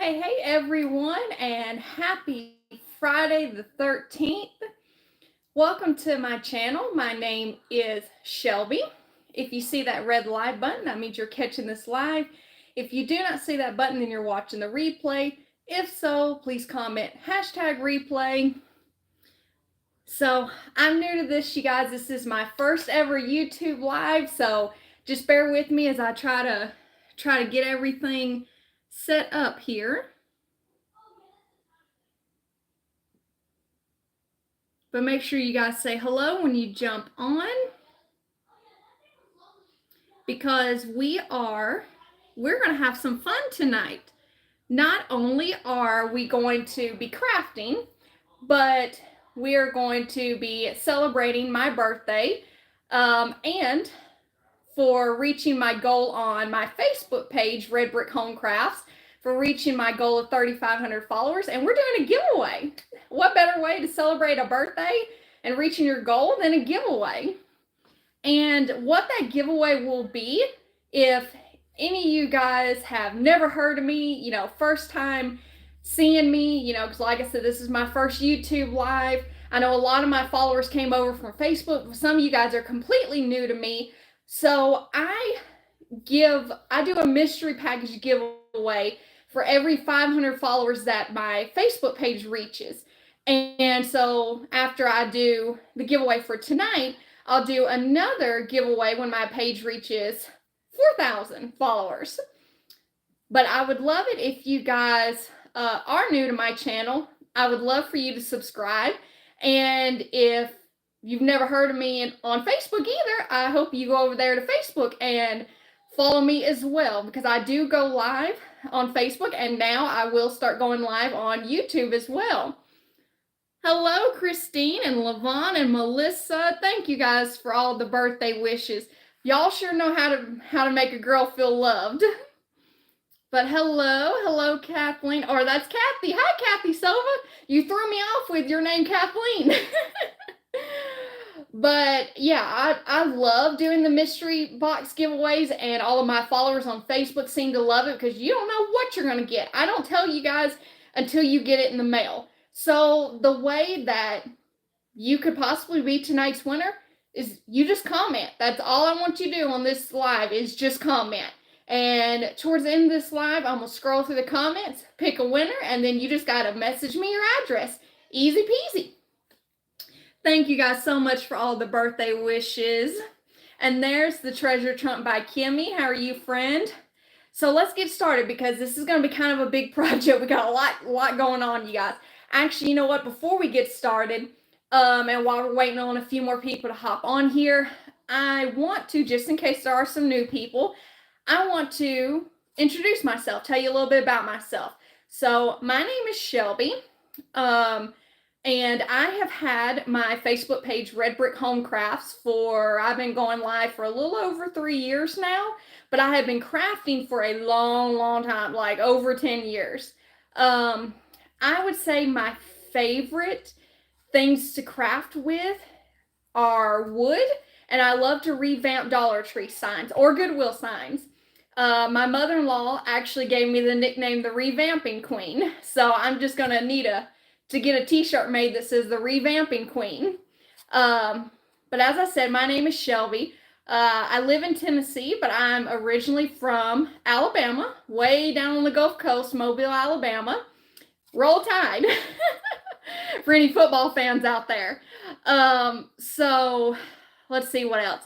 Hey everyone, and happy Friday the 13th. Welcome to my channel. My name is Shelby. If you see that red live button, that means you're catching this live. If you do not see that button, then you're watching the replay. If so, please comment #replay. So I'm new to this, you guys. This is my first ever YouTube live, so just bear with me as I try to get everything set up here. But make sure you guys say hello when you jump on, because we're going to have some fun tonight. Not only are we going to be crafting, but we are going to be celebrating my birthday and for reaching my goal on my Facebook page, Red Brick Home Crafts, for reaching my goal of 3,500 followers. And we're doing a giveaway. What better way to celebrate a birthday and reaching your goal than a giveaway? And what that giveaway will be, if any of you guys have never heard of me, first time seeing me, because like I said, this is my first YouTube live. I know a lot of my followers came over from Facebook. Some of you guys are completely new to me. So I do a mystery package giveaway for every 500 followers that my Facebook page reaches. And so after I do the giveaway for tonight, I'll do another giveaway when my page reaches 4,000 followers. But I would love it if you guys are new to my channel. I would love for you to subscribe. And if you've never heard of me on Facebook either, I hope you go over there to Facebook and follow me as well, because I do go live on Facebook, and now I will start going live on YouTube as well. Hello, Christine and Levon and Melissa. Thank you guys for all the birthday wishes. Y'all sure know how to make a girl feel loved. But hello, Kathleen. Or that's Kathy. Hi, Kathy Silva. You threw me off with your name, Kathleen. But yeah, I love doing the mystery box giveaways, and all of my followers on Facebook seem to love it because you don't know what you're going to get. I don't tell you guys until you get it in the mail. So the way that you could possibly be tonight's winner is you just comment. That's all I want you to do on this live, is just comment. And towards the end of this live, I'm going to scroll through the comments, pick a winner, and then you just got to message me your address. Easy peasy. Thank you guys so much for all the birthday wishes. And there's the treasure trunk by Kimmy. How are you, friend? So let's get started, because this is going to be kind of a big project. We got a lot going on, you guys. Actually, you know what? Before we get started, and while we're waiting on a few more people to hop on here, I want to, just in case there are some new people, I want to introduce myself, tell you a little bit about myself. So my name is Shelby, and I have had my Facebook page, Red Brick Home Crafts, I've been going live for a little over 3 years now, but I have been crafting for a long time, like over 10 years. I would say my favorite things to craft with are wood, and I love to revamp Dollar Tree signs or Goodwill signs. My mother-in-law actually gave me the nickname the Revamping Queen, so I'm just going to need to get a t-shirt made that says the Revamping Queen. But as I said, my name is Shelby. I live in Tennessee, but I'm originally from Alabama, way down on the Gulf Coast, Mobile, Alabama. Roll Tide for any football fans out there. So let's see what else.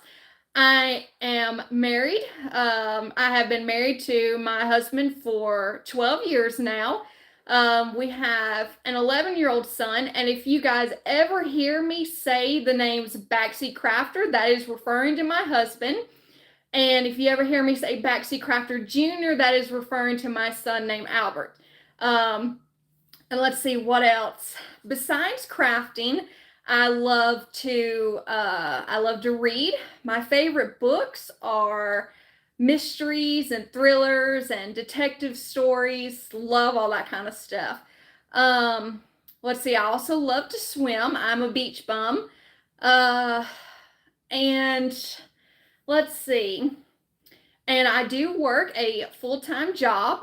I am married. I have been married to my husband for 12 years now. We have an 11-year-old son, and if you guys ever hear me say the names Backseat Crafter, that is referring to my husband. And if you ever hear me say Backseat Crafter Jr., that is referring to my son named Albert. And let's see what else. Besides crafting, I love to read. My favorite books are mysteries and thrillers and detective stories. Love all that kind of stuff. Let's see. I also love to swim. I'm a beach bum. And let's see. And I do work a full-time job.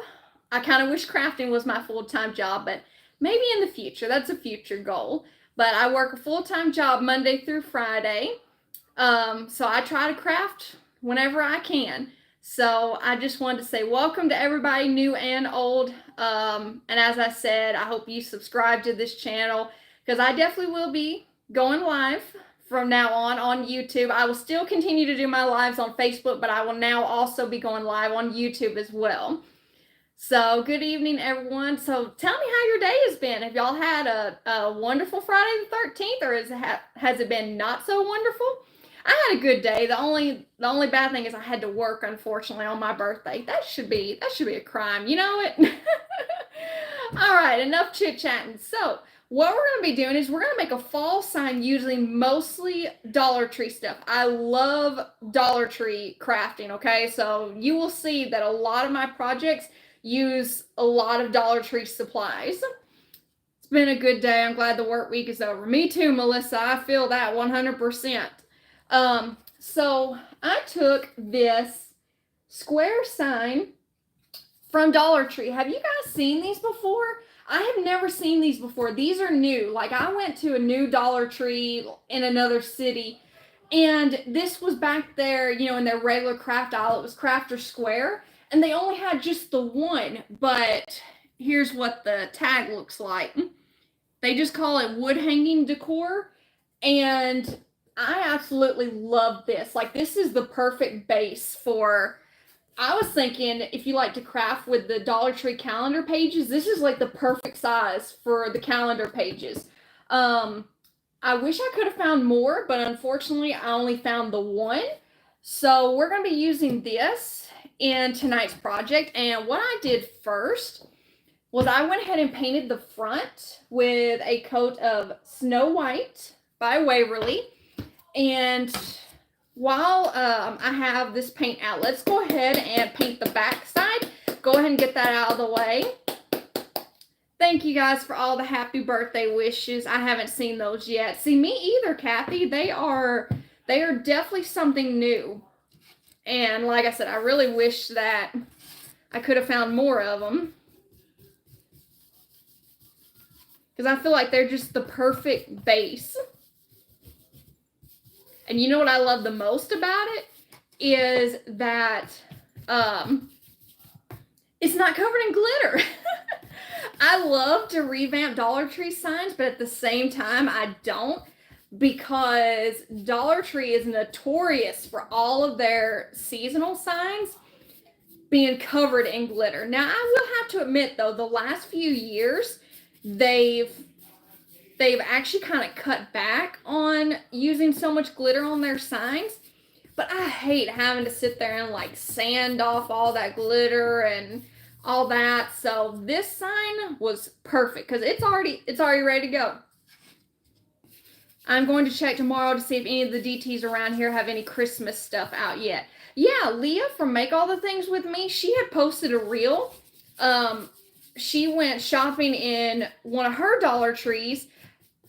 I kind of wish crafting was my full-time job, but maybe in the future. That's a future goal. But I work a full-time job Monday through Friday. So I try to craft whenever I can. So I just wanted to say welcome to everybody, new and old. And as I said, I hope you subscribe to this channel because I definitely will be going live from now on YouTube. I will still continue to do my lives on Facebook, but I will now also be going live on YouTube as well. So good evening, everyone. So tell me how your day has been. Have y'all had a wonderful Friday the 13th, or has it been not so wonderful? I had a good day. The only bad thing is I had to work, unfortunately, on my birthday. That should be a crime, you know it. All right, enough chit chatting. So what we're gonna be doing is we're gonna make a fall sign using mostly Dollar Tree stuff. I love Dollar Tree crafting. Okay, so you will see that a lot of my projects use a lot of Dollar Tree supplies. It's been a good day. I'm glad the work week is over. Me too, Melissa. I feel that 100%. So I took this square sign from Dollar Tree. Have you guys seen these before? I have never seen these before. These are new. Like, I went to a new Dollar Tree in another city, and this was back there, you know, in their regular craft aisle. It was Crafter Square, and they only had just the one, but here's what the tag looks like. They just call it wood hanging decor, and I absolutely love this. Like, this is the perfect base for, I was thinking if you like to craft with the Dollar Tree calendar pages, this is like the perfect size for the calendar pages. I wish I could have found more, but unfortunately I only found the one. So we're going to be using this in tonight's project. And what I did first was I went ahead and painted the front with a coat of Snow White by Waverly. And while I have this paint out, let's go ahead and paint the back side. Go ahead and get that out of the way. Thank you guys for all the happy birthday wishes. I haven't seen those yet. See, me either, Kathy. They are definitely something new. And like I said, I really wish that I could have found more of them, because I feel like they're just the perfect base. And you know what I love the most about it is that it's not covered in glitter. I love to revamp Dollar Tree signs, but at the same time, I don't, because Dollar Tree is notorious for all of their seasonal signs being covered in glitter. Now, I will have to admit, though, the last few years, they've actually kind of cut back on using so much glitter on their signs. But I hate having to sit there and like sand off all that glitter and all that. So this sign was perfect because it's already ready to go. I'm going to check tomorrow to see if any of the DTs around here have any Christmas stuff out yet. Yeah, Leah from Make All the Things With Me, she had posted a reel. She went shopping in one of her Dollar Trees,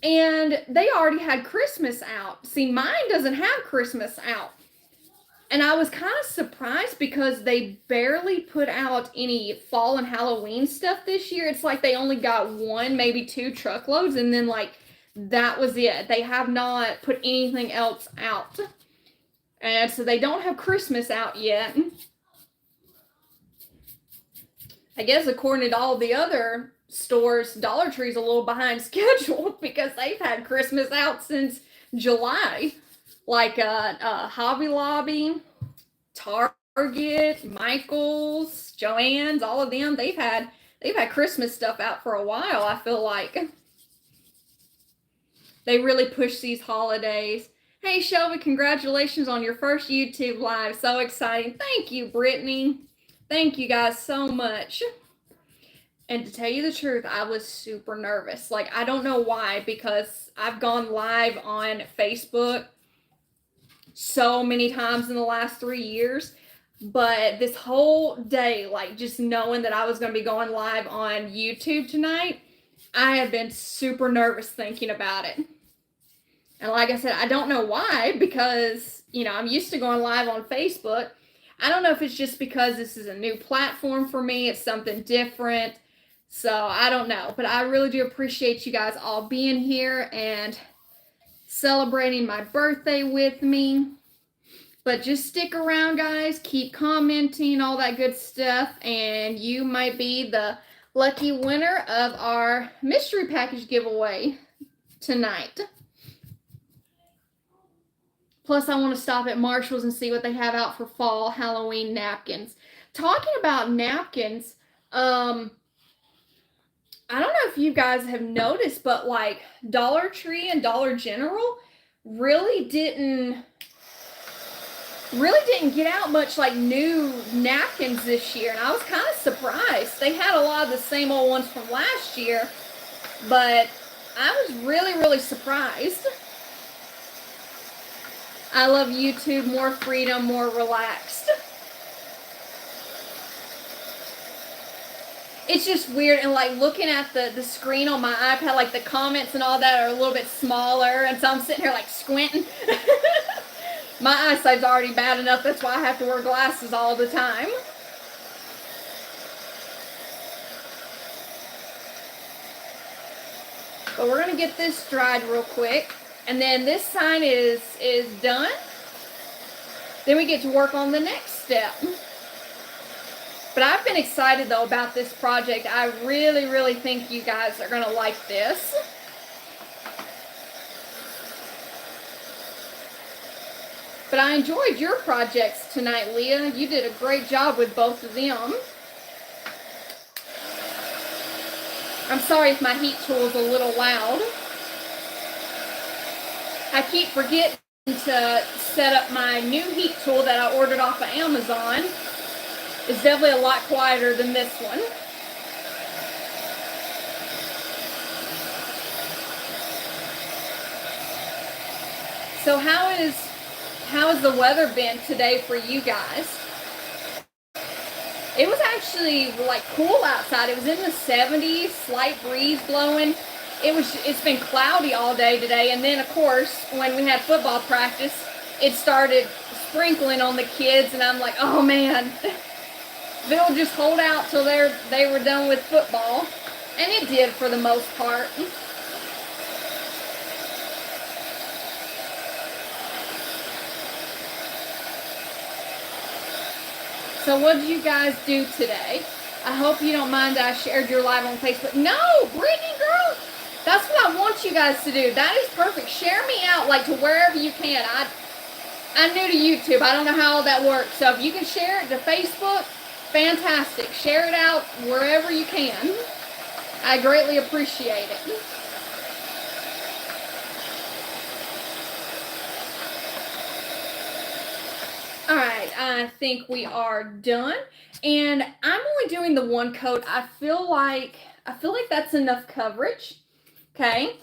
and they already had Christmas out. See, mine doesn't have Christmas out. And I was kind of surprised because they barely put out any fall and Halloween stuff this year. It's like they only got one, maybe two truckloads, and then like that was it. They have not put anything else out. And so they don't have Christmas out yet. I guess according to all the other stores, Dollar Tree's a little behind schedule because they've had Christmas out since July. Like Hobby Lobby, Target, Michael's, Joann's, all of them, they've had Christmas stuff out for a while. I feel like they really push these holidays. Hey Shelby, congratulations on your first YouTube live. So exciting. Thank you, Brittany. Thank you guys so much. And to tell you the truth, I was super nervous. Like, I don't know why, because I've gone live on Facebook so many times in the last 3 years. But this whole day, like, just knowing that I was going to be going live on YouTube tonight, I have been super nervous thinking about it. And like I said, I don't know why, because, you know, I'm used to going live on Facebook. I don't know if it's just because this is a new platform for me. It's something different. So I don't know. But I really do appreciate you guys all being here and celebrating my birthday with me. But just stick around, guys. Keep commenting, all that good stuff. And you might be the lucky winner of our mystery package giveaway tonight. Plus, I want to stop at Marshall's and see what they have out for fall Halloween napkins. Talking about napkins, I don't know if you guys have noticed, but like Dollar Tree and Dollar General really didn't get out much like new napkins this year, and I was kind of surprised. They had a lot of the same old ones from last year, but I was really surprised. I love YouTube, more freedom, more relaxed. It's just weird, and like looking at the screen on my iPad, like the comments and all that are a little bit smaller, and so I'm sitting here like squinting. My eyesight's already bad enough, that's why I have to wear glasses all the time. But we're gonna get this dried real quick. And then this sign is done. Then we get to work on the next step. But I've been excited though about this project. I really think you guys are gonna like this. But I enjoyed your projects tonight, Leah. You did a great job with both of them. I'm sorry if my heat tool is a little loud. I keep forgetting to set up my new heat tool that I ordered off of Amazon. It's definitely a lot quieter than this one. So how has the weather been today for you guys? It was actually like cool outside. It was in the 70s, slight breeze blowing. It's been cloudy all day today, and then of course when we had football practice it started sprinkling on the kids, and I'm like, oh man, they'll just hold out till they were done with football. And it did for the most part. So what did you guys do today? I hope you don't mind that I shared your live on Facebook. No, Brittany girl, that's what I want you guys to do. That is perfect. Share me out like to wherever you can. I'm new to YouTube. I don't know how all that works. So if you can share it to Facebook, fantastic. Share it out wherever you can. I greatly appreciate it. All right, I think we are done. And I'm only doing the one coat. I feel like that's enough coverage. Okay.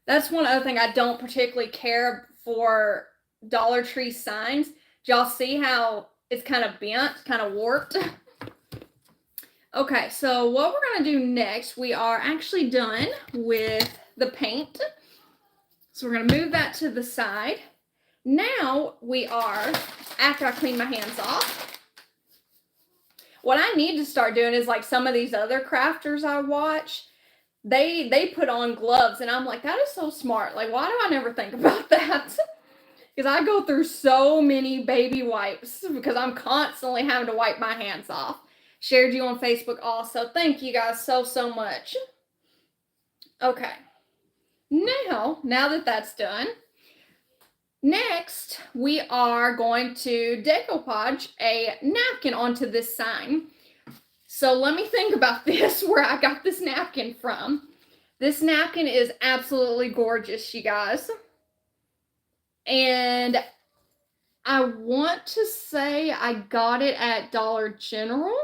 That's one other thing I don't particularly care for Dollar Tree signs. Do y'all see how it's kind of bent, kind of warped? Okay, so what we're going to do next, we are actually done with the paint. So we're going to move that to the side. Now we are, after I clean my hands off, what I need to start doing is like some of these other crafters I watch, they put on gloves, and I'm like, that is so smart. Like, why do I never think about that? Because I go through so many baby wipes because I'm constantly having to wipe my hands off. Shared you on Facebook also. Thank you guys so much. Okay. Now that that's done, next we are going to decoupage a napkin onto this sign. So let me think about this, where I got this napkin from. This napkin is absolutely gorgeous, you guys. And I want to say I got it at Dollar General.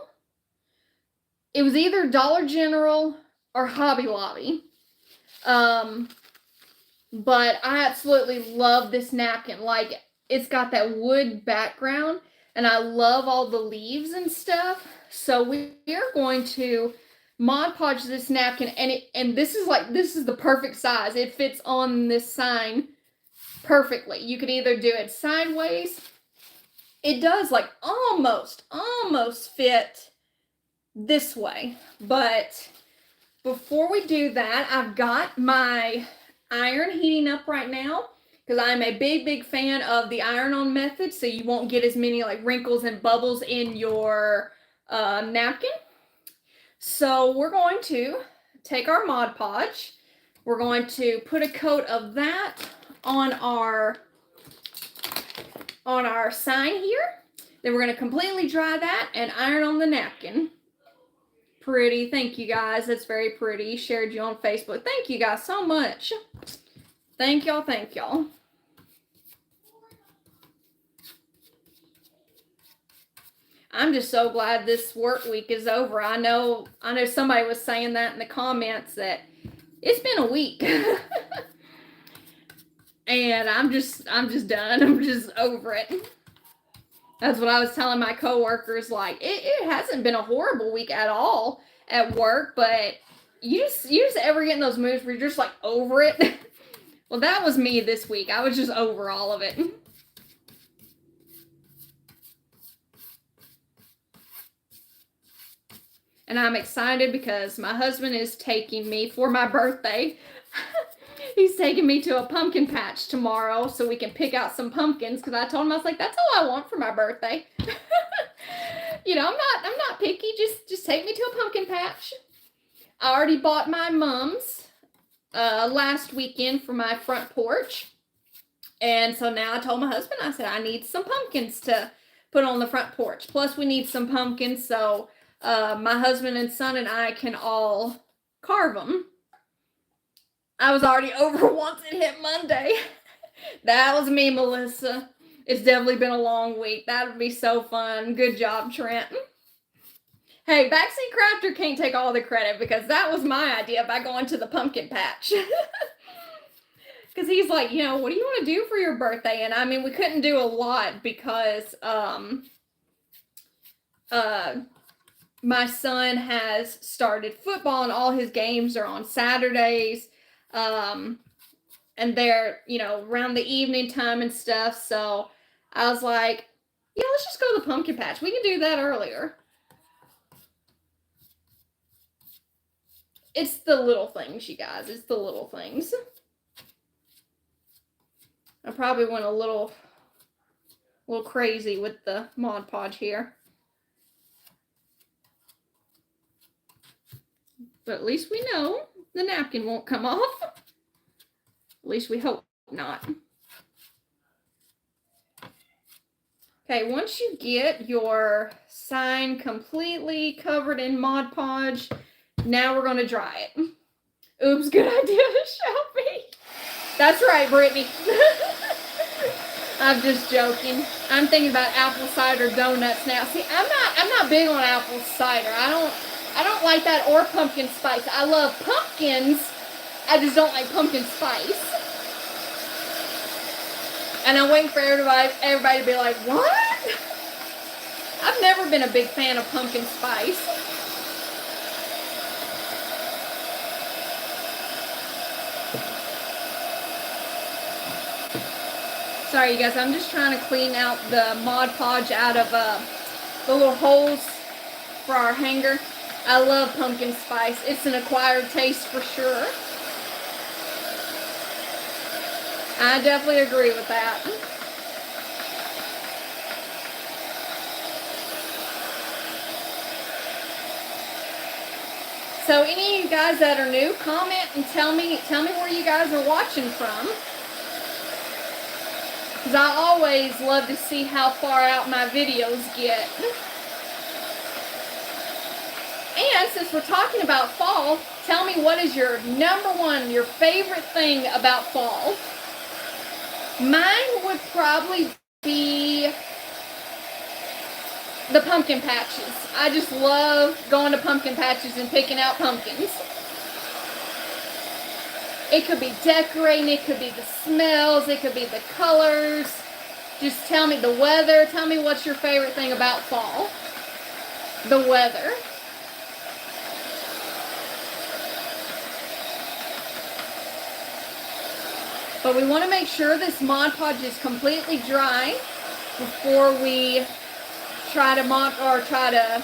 It was either Dollar General or Hobby Lobby. But I absolutely love this napkin. Like, it's got that wood background, and I love all the leaves and stuff. So we are going to Mod Podge this napkin, and this is the perfect size. It fits on this sign perfectly. You could either do it sideways. It does like almost fit this way. But before we do that, I've got my iron heating up right now because I'm a big fan of the iron-on method, so you won't get as many like wrinkles and bubbles in your napkin. So we're going to take our Mod Podge. We're going to put a coat of that on our sign here. Then we're going to completely dry that and iron on the napkin. Pretty. Thank you guys. That's very pretty. Shared you on Facebook. Thank you guys so much. Thank y'all. Thank y'all. I'm just so glad this work week is over. I know somebody was saying that in the comments that it's been a week. And I'm just done. I'm just over it. That's what I was telling my coworkers. Like, it hasn't been a horrible week at all at work, but you just ever get in those moods where you're just like over it. Well, that was me this week. I was just over all of it. And I'm excited because my husband is taking me for my birthday. He's taking me to a pumpkin patch tomorrow so we can pick out some pumpkins, because I told him, I was like, that's all I want for my birthday. You know, I'm not picky. Just take me to a pumpkin patch. I already bought my mums last weekend for my front porch. And so now I told my husband, I said, I need some pumpkins to put on the front porch. Plus we need some pumpkins so my husband and son and I can all carve them. I was already over once it hit Monday. That was me, Melissa. It's definitely been a long week. That would be so fun. Good job, Trent. Hey, Backseat Crafter can't take all the credit because that was my idea by going to the pumpkin patch. Because he's like, you know, what do you want to do for your birthday? And I mean, we couldn't do a lot because my son has started football and all his games are on Saturdays. And they're, you know, around the evening time and stuff. So I was like, yeah, let's just go to the pumpkin patch. We can do that earlier. It's the little things, you guys. It's the little things. I probably went a little crazy with the Mod Podge here. But at least we know the napkin won't come off. At least we hope not. Okay, once you get your sign completely covered in Mod Podge, now we're going to dry it. Oops, good idea, Shelby. That's right, Brittany. I'm just joking. I'm thinking about apple cider donuts now. See, I'm not big on apple cider. I don't like that or pumpkin spice. I love pumpkins. I just don't like pumpkin spice. And I'm waiting for everybody to be like, what? I've never been a big fan of pumpkin spice. Sorry, you guys. I'm just trying to clean out the Mod Podge out of the little holes for our hanger. I love pumpkin spice. It's an acquired taste for sure. I definitely agree with that. So any of you guys that are new, comment and tell me where you guys are watching from. Because I always love to see how far out my videos get. And since we're talking about fall, tell me what is your number one, your favorite thing about fall? Mine would probably be the pumpkin patches. I just love going to pumpkin patches and picking out pumpkins. It could be decorating, it could be the smells, it could be the colors. Just tell me the weather. Tell me what's your favorite thing about fall. The weather. But we want to make sure this Mod Podge is completely dry before we try to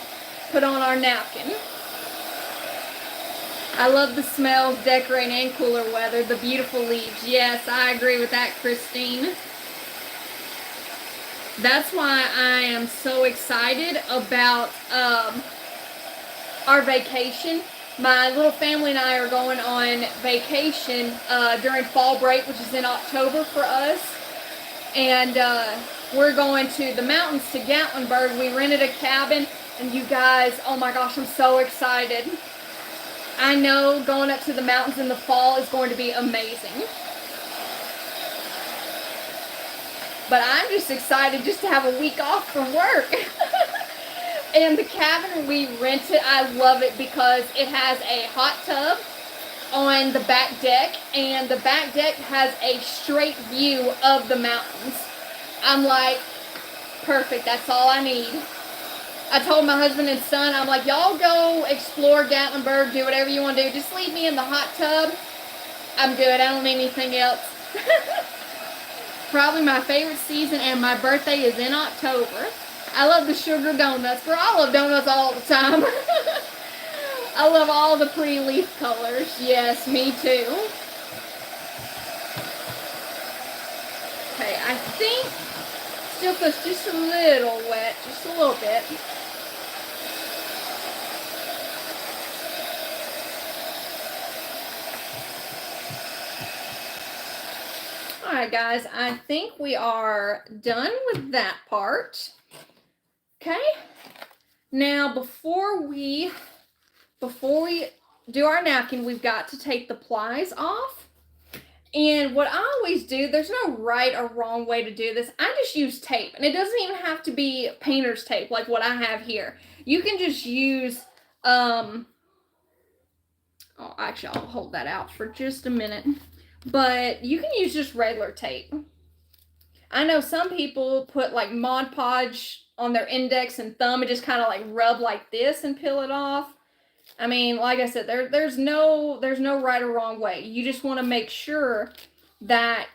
put on our napkin. I love the smells, decorating, and cooler weather. The beautiful leaves. Yes, I agree with that, Christine. That's why I am so excited about our vacation. My little family and I are going on vacation during fall break, which is in October for us. And we're going to the mountains to Gatlinburg. We rented a cabin, and you guys, oh my gosh, I'm so excited. I know going up to the mountains in the fall is going to be amazing. But I'm just excited just to have a week off from work. And the cabin we rented, I love it because it has a hot tub on the back deck, and the back deck has a straight view of the mountains. I'm like, perfect, that's all I need. I told my husband and son, I'm like, y'all go explore Gatlinburg, do whatever you want to do. Just leave me in the hot tub. I'm good. I don't need anything else. Probably my favorite season, and my birthday is in October. I love the sugar donuts. Girl, I love donuts all the time. I love all the pretty leaf colors. Yes, me too. Okay, I think still feels just a little wet, just a little bit. Alright guys, I think we are done with that part. Okay, now before we do our napkin, we've got to take the plies off. And what I always do, there's no right or wrong way to do this. I just use tape, and it doesn't even have to be painter's tape like what I have here. You can just use, oh, actually, I'll hold that out for just a minute. But you can use just regular tape. I know some people put like Mod Podge on their index and thumb and just kind of like rub like this and peel it off. I mean, like I said, there's no right or wrong way. You just want to make sure that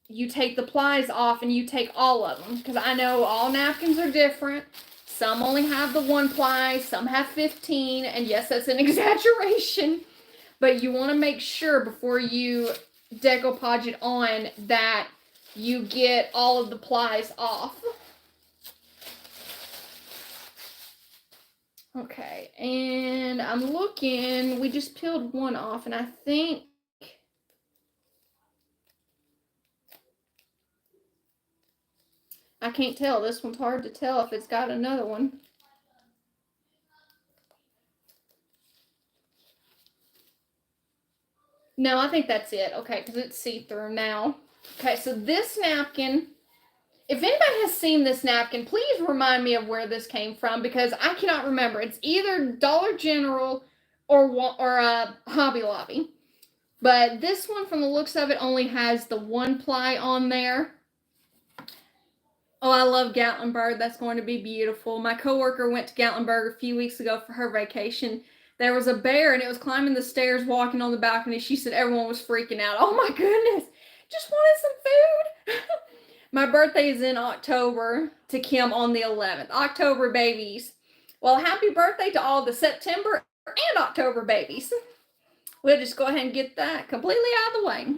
you take the plies off and you take all of them, because I know all napkins are different. Some only have the 1 ply, some have 15, and yes, that's an exaggeration. But you want to make sure before you decoupage it on that you get all of the plies off. Okay, and I'm looking, we just peeled one off, and I think I can't tell. This one's hard to tell if it's got another one. No, I think that's it. Okay, because it's see-through now. Okay, so this napkin, if anybody has seen this napkin, please remind me of where this came from, because I cannot remember. It's either Dollar General or Hobby Lobby. But this one, from the looks of it, only has the 1 ply on there. Oh, I love Gatlinburg. That's going to be beautiful. My coworker went to Gatlinburg a few weeks ago for her vacation. There was a bear, and it was climbing the stairs, walking on the balcony. She said everyone was freaking out. Oh my goodness. Just wanted some food. My birthday is in October, to Kim on the 11th. October babies. Well, happy birthday to all the September and October babies. We'll just go ahead and get that completely out of the way.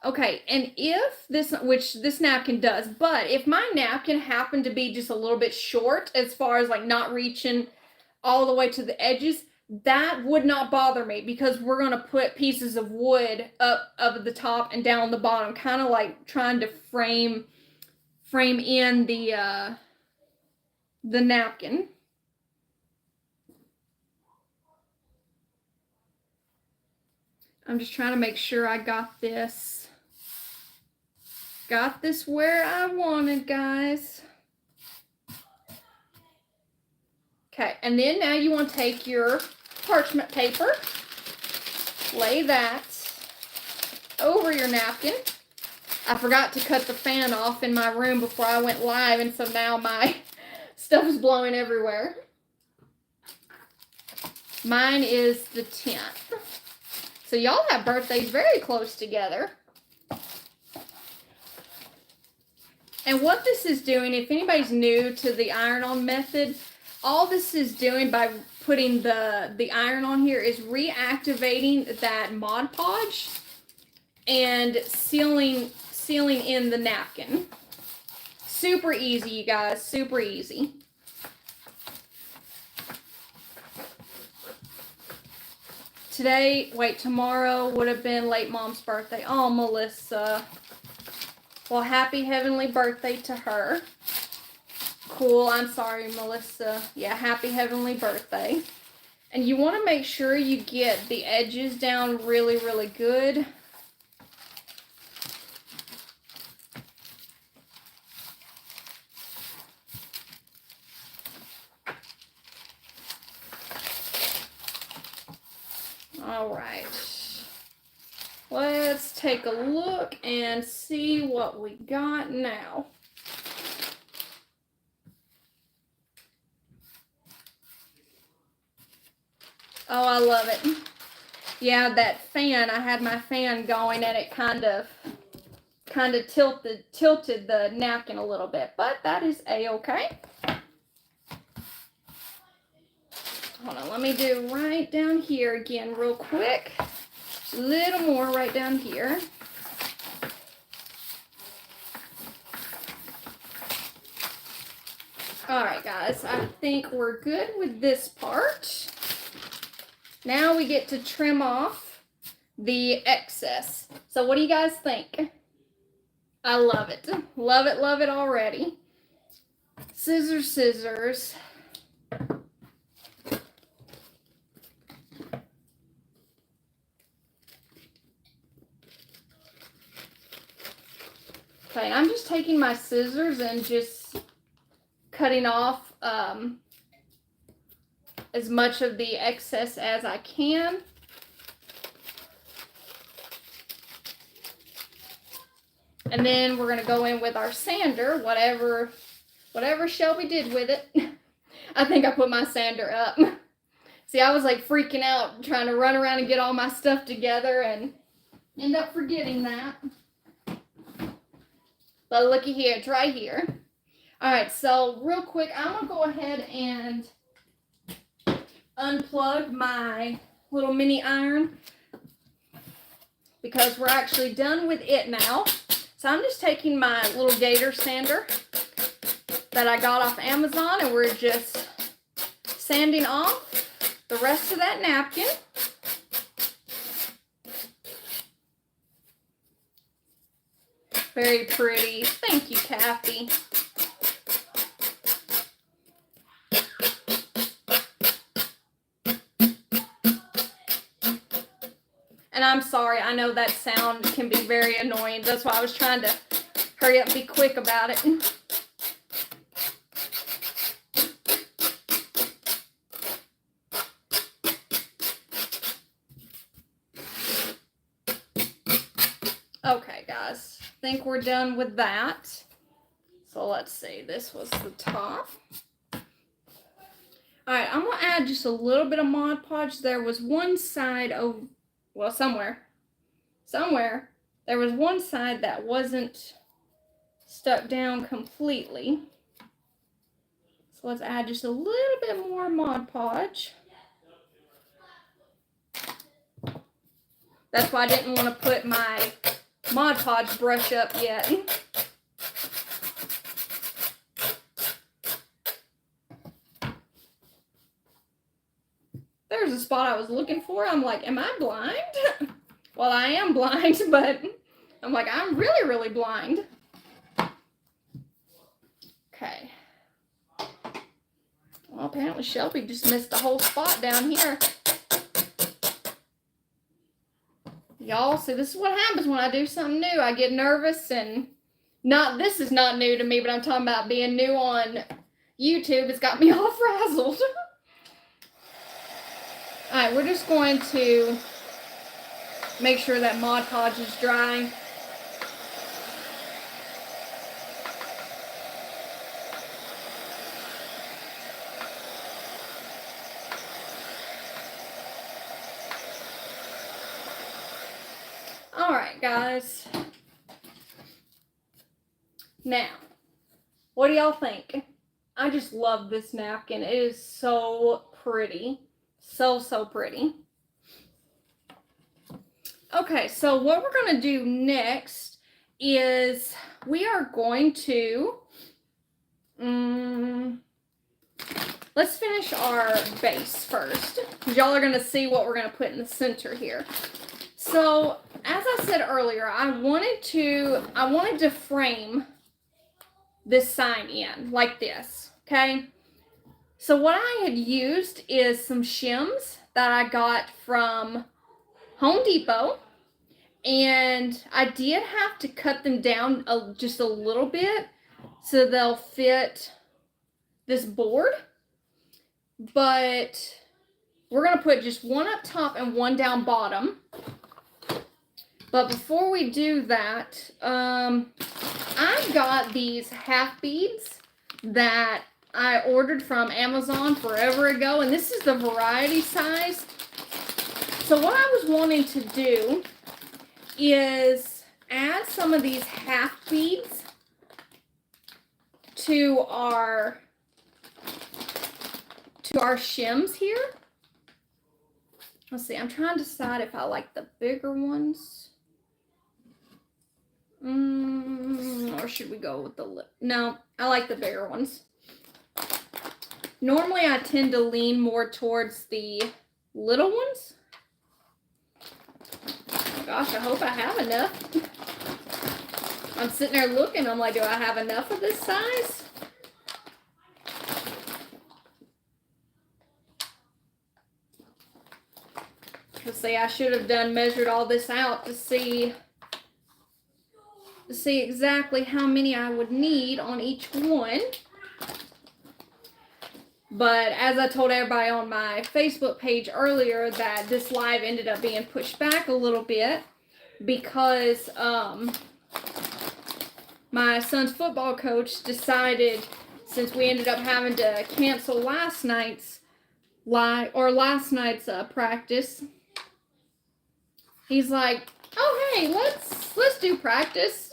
Okay, and if this, which this napkin does, but if my napkin happened to be just a little bit short as far as like not reaching all the way to the edges, that would not bother me, because we're going to put pieces of wood up the top and down the bottom, kind of like trying to frame in the napkin. I'm just trying to make sure I got this where I wanted, guys. Okay, and then now you want to take your parchment paper, lay that over your napkin. I forgot to cut the fan off in my room before I went live, and so now my stuff is blowing everywhere. Mine is the 10th. So y'all have birthdays very close together. And what this is doing, if anybody's new to the iron-on method, all this is doing by putting the iron on here is reactivating that Mod Podge and sealing in the napkin. Super easy, you guys, super easy. Tomorrow would have been late mom's birthday. Oh, Melissa. Well, happy heavenly birthday to her. Cool, I'm sorry, Melissa. Yeah, happy heavenly birthday. And you want to make sure you get the edges down really, really good. All right. Let's take a look and see what we got now. Oh, I love it. Yeah, that fan, I had my fan going and it kind of tilted the napkin a little bit, but that is a-okay. Hold on, let me do right down here again real quick. A little more right down here. All right, guys, I think we're good with this part. Now we get to trim off the excess. So what do you guys think? I love it. Love it already. Scissors, scissors. Okay, I'm just taking my scissors and just cutting off as much of the excess as I can. And then we're going to go in with our sander, whatever Shelby did with it. I think I put my sander up. See, I was like freaking out trying to run around and get all my stuff together and end up forgetting that. But looky here, it's right here. All right, so real quick, I'm going to go ahead and unplug my little mini iron because we're actually done with it now. So I'm just taking my little Gator sander that I got off Amazon and we're just sanding off the rest of that napkin. Very pretty. Thank you, Kathy. And I'm sorry, I know that sound can be very annoying. That's why I was trying to hurry up and be quick about it. Okay, guys, I think we're done with that. So let's see, this was the top. All right, I'm gonna add just a little bit of Mod Podge. There was one side of, well, somewhere, there was one side that wasn't stuck down completely. So let's add just a little bit more Mod Podge. That's why I didn't want to put my Mod Podge brush up yet. There's a spot I was looking for. I'm like, am I blind? Well, I am blind, but I'm like, I'm really, really blind. Okay. Well, apparently Shelby just missed a whole spot down here. Y'all, see, this is what happens when I do something new. I get nervous and this is not new to me, but I'm talking about being new on YouTube. It's got me all frazzled. All right, we're just going to make sure that Mod Podge is dry. right, guys. Now, what do y'all think? I just love this napkin. It is so pretty. So pretty. Okay, so what we're going to do next is we are going to, let's finish our base first. Y'all are going to see what we're going to put in the center here. So, as I said earlier, I wanted to frame this sign in like this, okay? So what I had used is some shims that I got from Home Depot, and I did have to cut them down just a little bit so they'll fit this board, but we're going to put just one up top and one down bottom. But before we do that, I got these half beads that I ordered from Amazon forever ago, and this is the variety size. So what I was wanting to do is add some of these half beads to our shims here. Let's see, I'm trying to decide if I like the bigger ones. Or should we go with the no, I like the bigger ones. Normally I tend to lean more towards the little ones. Oh gosh, I hope I have enough. I'm sitting there looking, I'm like, do I have enough of this size? Let's see, I should have measured all this out to see exactly how many I would need on each one. But as I told everybody on my Facebook page earlier, that this live ended up being pushed back a little bit because my son's football coach decided, since we ended up having to cancel last night's practice, he's like, oh hey, let's do practice.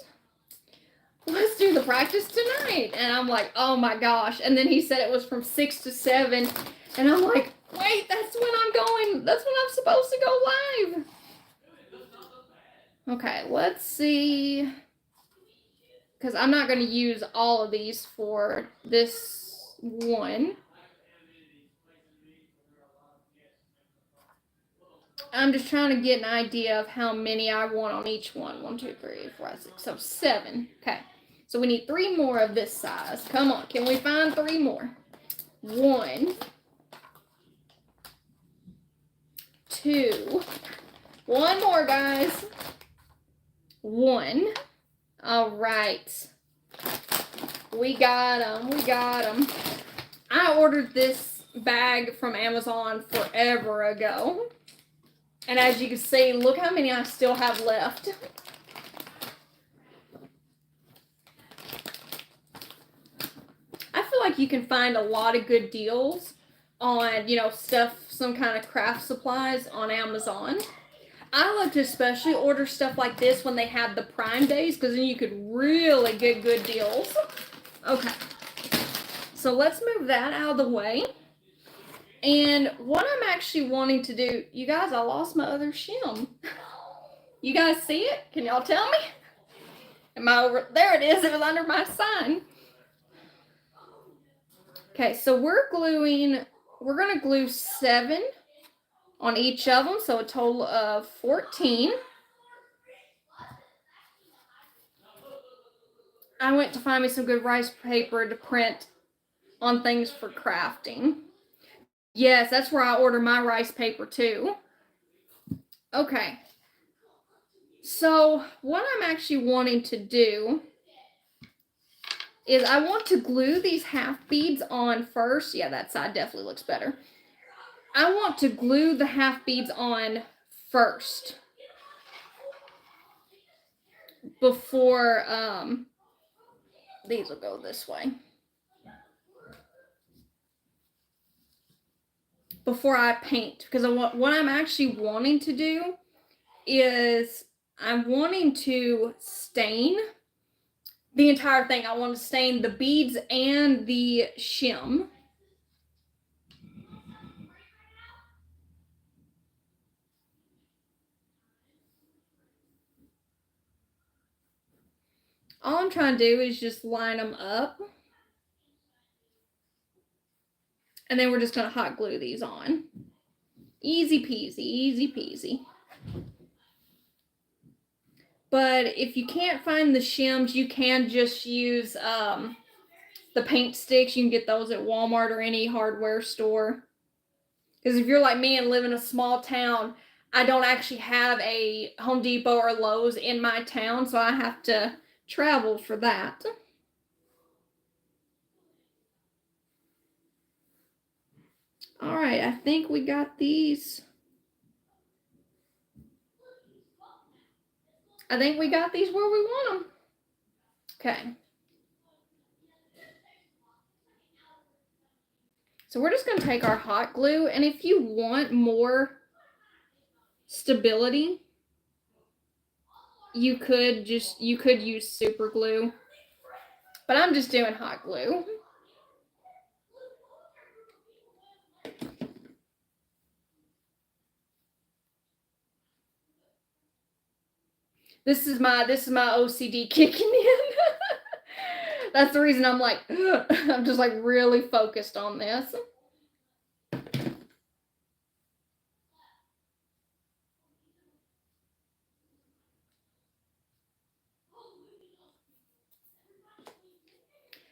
Let's do the practice tonight. And I'm like, oh my gosh. And then he said it was from 6 to 7. And I'm like, wait, that's when I'm supposed to go live. Okay, let's see. Because I'm not going to use all of these for this one. I'm just trying to get an idea of how many I want on each one. 1, 2, 3, 4, 5, 6, so 7. Okay. So we need 3 more of this size. Come on, can we find 3 more? 1, 2, 1 more, guys. 1. All right. We got them. I ordered this bag from Amazon forever ago. And as you can see, look how many I still have left. I feel like you can find a lot of good deals on, some kind of craft supplies on Amazon. I like to especially order stuff like this when they have the Prime days, because then you could really get good deals. Okay. So let's move that out of the way. And what I'm actually wanting to do, you guys, I lost my other shim. You guys see it? Can y'all tell me? Am I over? There it is. It was under my sign. Okay, so we're going to glue 7 on each of them, so a total of 14. I went to find me some good rice paper to print on things for crafting. Yes, that's where I order my rice paper too. Okay. So what I'm actually wanting to do is I want to glue these half beads on first. Yeah, that side definitely looks better. I want to glue the half beads on first before these will go this way. Before I paint, because what I'm actually wanting to do is I'm wanting to stain the entire thing. I want to stain the beads and the shim. All I'm trying to do is just line them up. And then we're just going to hot glue these on. Easy peasy, easy peasy. But if you can't find the shims, you can just use the paint sticks. You can get those at Walmart or any hardware store. Because if you're like me and live in a small town, I don't actually have a Home Depot or Lowe's in my town, so I have to travel for that. All right, I think we got these. I think we got these where we want them. Okay. So we're just going to take our hot glue, and if you want more stability, you could use super glue, but I'm just doing hot glue. This is my OCD kicking in. That's the reason I'm like, I'm just like really focused on this.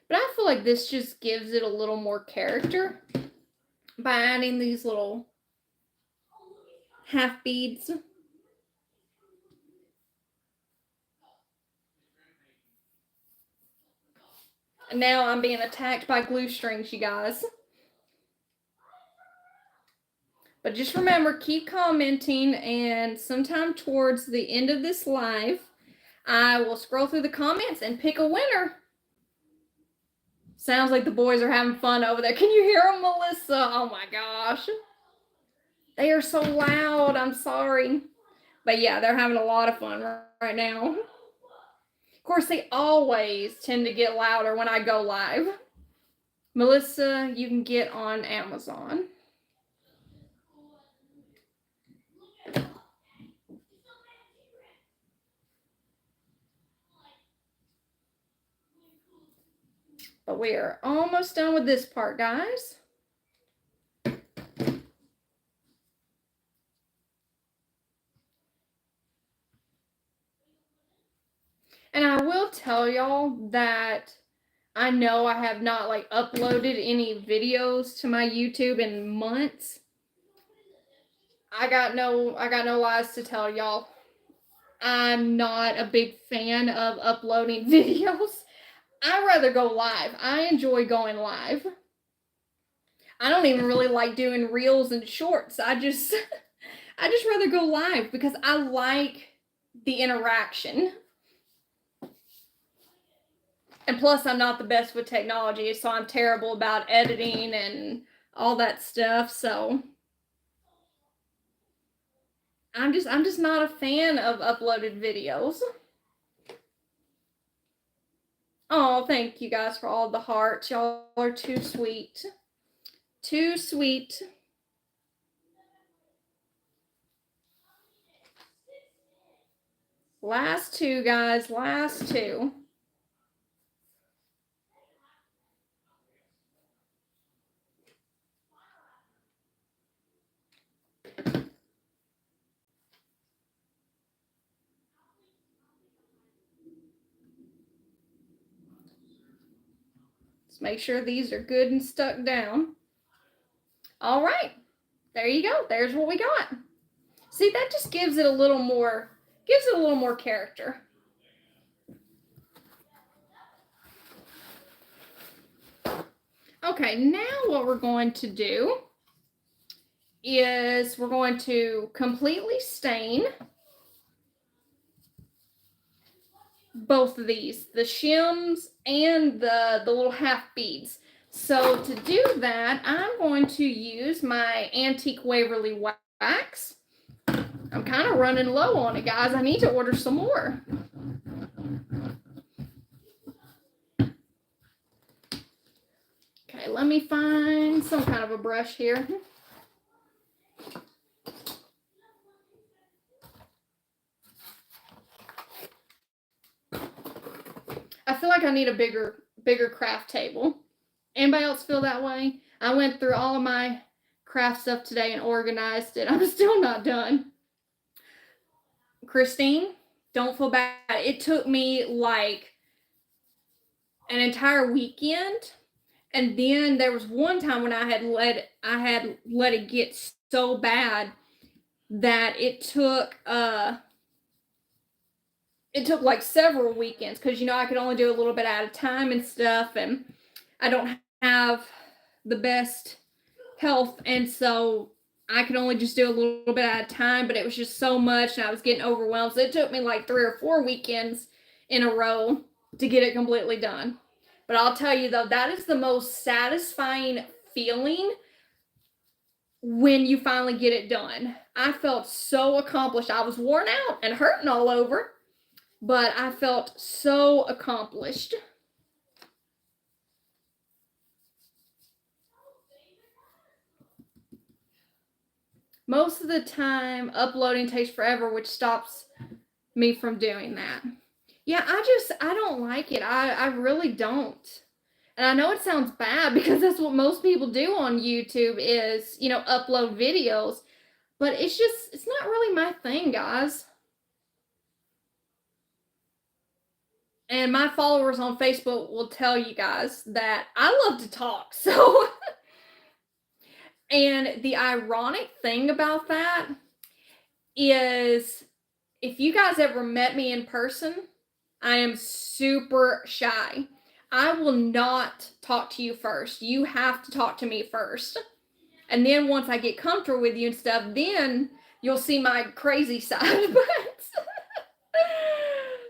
But I feel like this just gives it a little more character by adding these little half beads. And now I'm being attacked by glue strings, you guys. But just remember, keep commenting, and sometime towards the end of this live, I will scroll through the comments and pick a winner. Sounds like the boys are having fun over there. Can you hear them, Melissa? Oh my gosh. They are so loud. I'm sorry. But yeah, they're having a lot of fun right now. Of course, they always tend to get louder when I go live. Melissa, you can get on Amazon. But we are almost done with this part, guys. And I will tell y'all that I know I have not like uploaded any videos to my YouTube in months. I got no lies to tell y'all. I'm not a big fan of uploading videos. I'd rather go live. I enjoy going live. I don't even really like doing reels and shorts. I just rather go live because I like the interaction. And plus, I'm not the best with technology, so I'm terrible about editing and all that stuff. So I'm just not a fan of uploaded videos. Oh, thank you guys for all the hearts. Y'all are too sweet. Too sweet. Last two, guys. Last two. Let's make sure these are good and stuck down. All right. There you go. There's what we got. See, that just gives it a little more character. Okay, now what we're going to do is we're going to completely stain both of these, the shims and the little half beads. So to do that, I'm going to use my Antique Waverly wax. I'm I'm kind of running low on it, guys. I need to order some more. Okay, let me find some kind of a brush here. I feel like I need a bigger craft table. Anybody else feel that way? I went through all of my craft stuff today and organized it. I'm still not done. Christine, don't feel bad. It took me like an entire weekend, and then there was one time when I had let it get so bad that it took like several weekends, because I could only do a little bit at a time and stuff, and I don't have the best health, and so I could only just do a little bit at a time, but it was just so much and I was getting overwhelmed. So it took me like 3 or 4 weekends in a row to get it completely done. But I'll tell you though, that is the most satisfying feeling when you finally get it done. I felt so accomplished. I was worn out and hurting all over, but I felt so accomplished. Most of the time, uploading takes forever, which stops me from doing that. Yeah, I don't like it. I really don't. And I know it sounds bad because that's what most people do on YouTube is, upload videos. But it's not really my thing, guys. And my followers on Facebook will tell you guys that I love to talk. So, and the ironic thing about that is, if you guys ever met me in person, I am super shy. I will not talk to you first. You have to talk to me first. And then once I get comfortable with you and stuff, then you'll see my crazy side.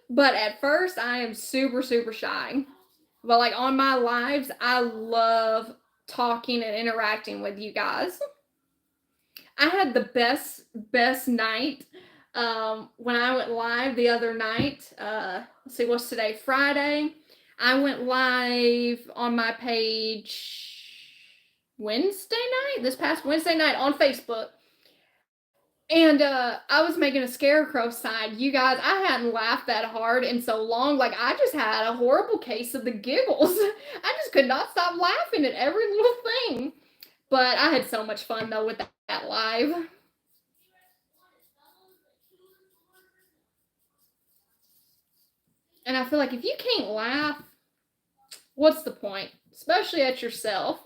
But at first, I am super, super shy. But like on my lives, I love talking and interacting with you guys. I had the best night when I went live the other night. Let's see, what's today? Friday. I went live on my page this past Wednesday night on Facebook. And I was making a scarecrow sign. You guys, I hadn't laughed that hard in so long. Like, I just had a horrible case of the giggles. I just could not stop laughing at every little thing. But I had so much fun, though, with that live. And I feel like if you can't laugh, what's the point? Especially at yourself.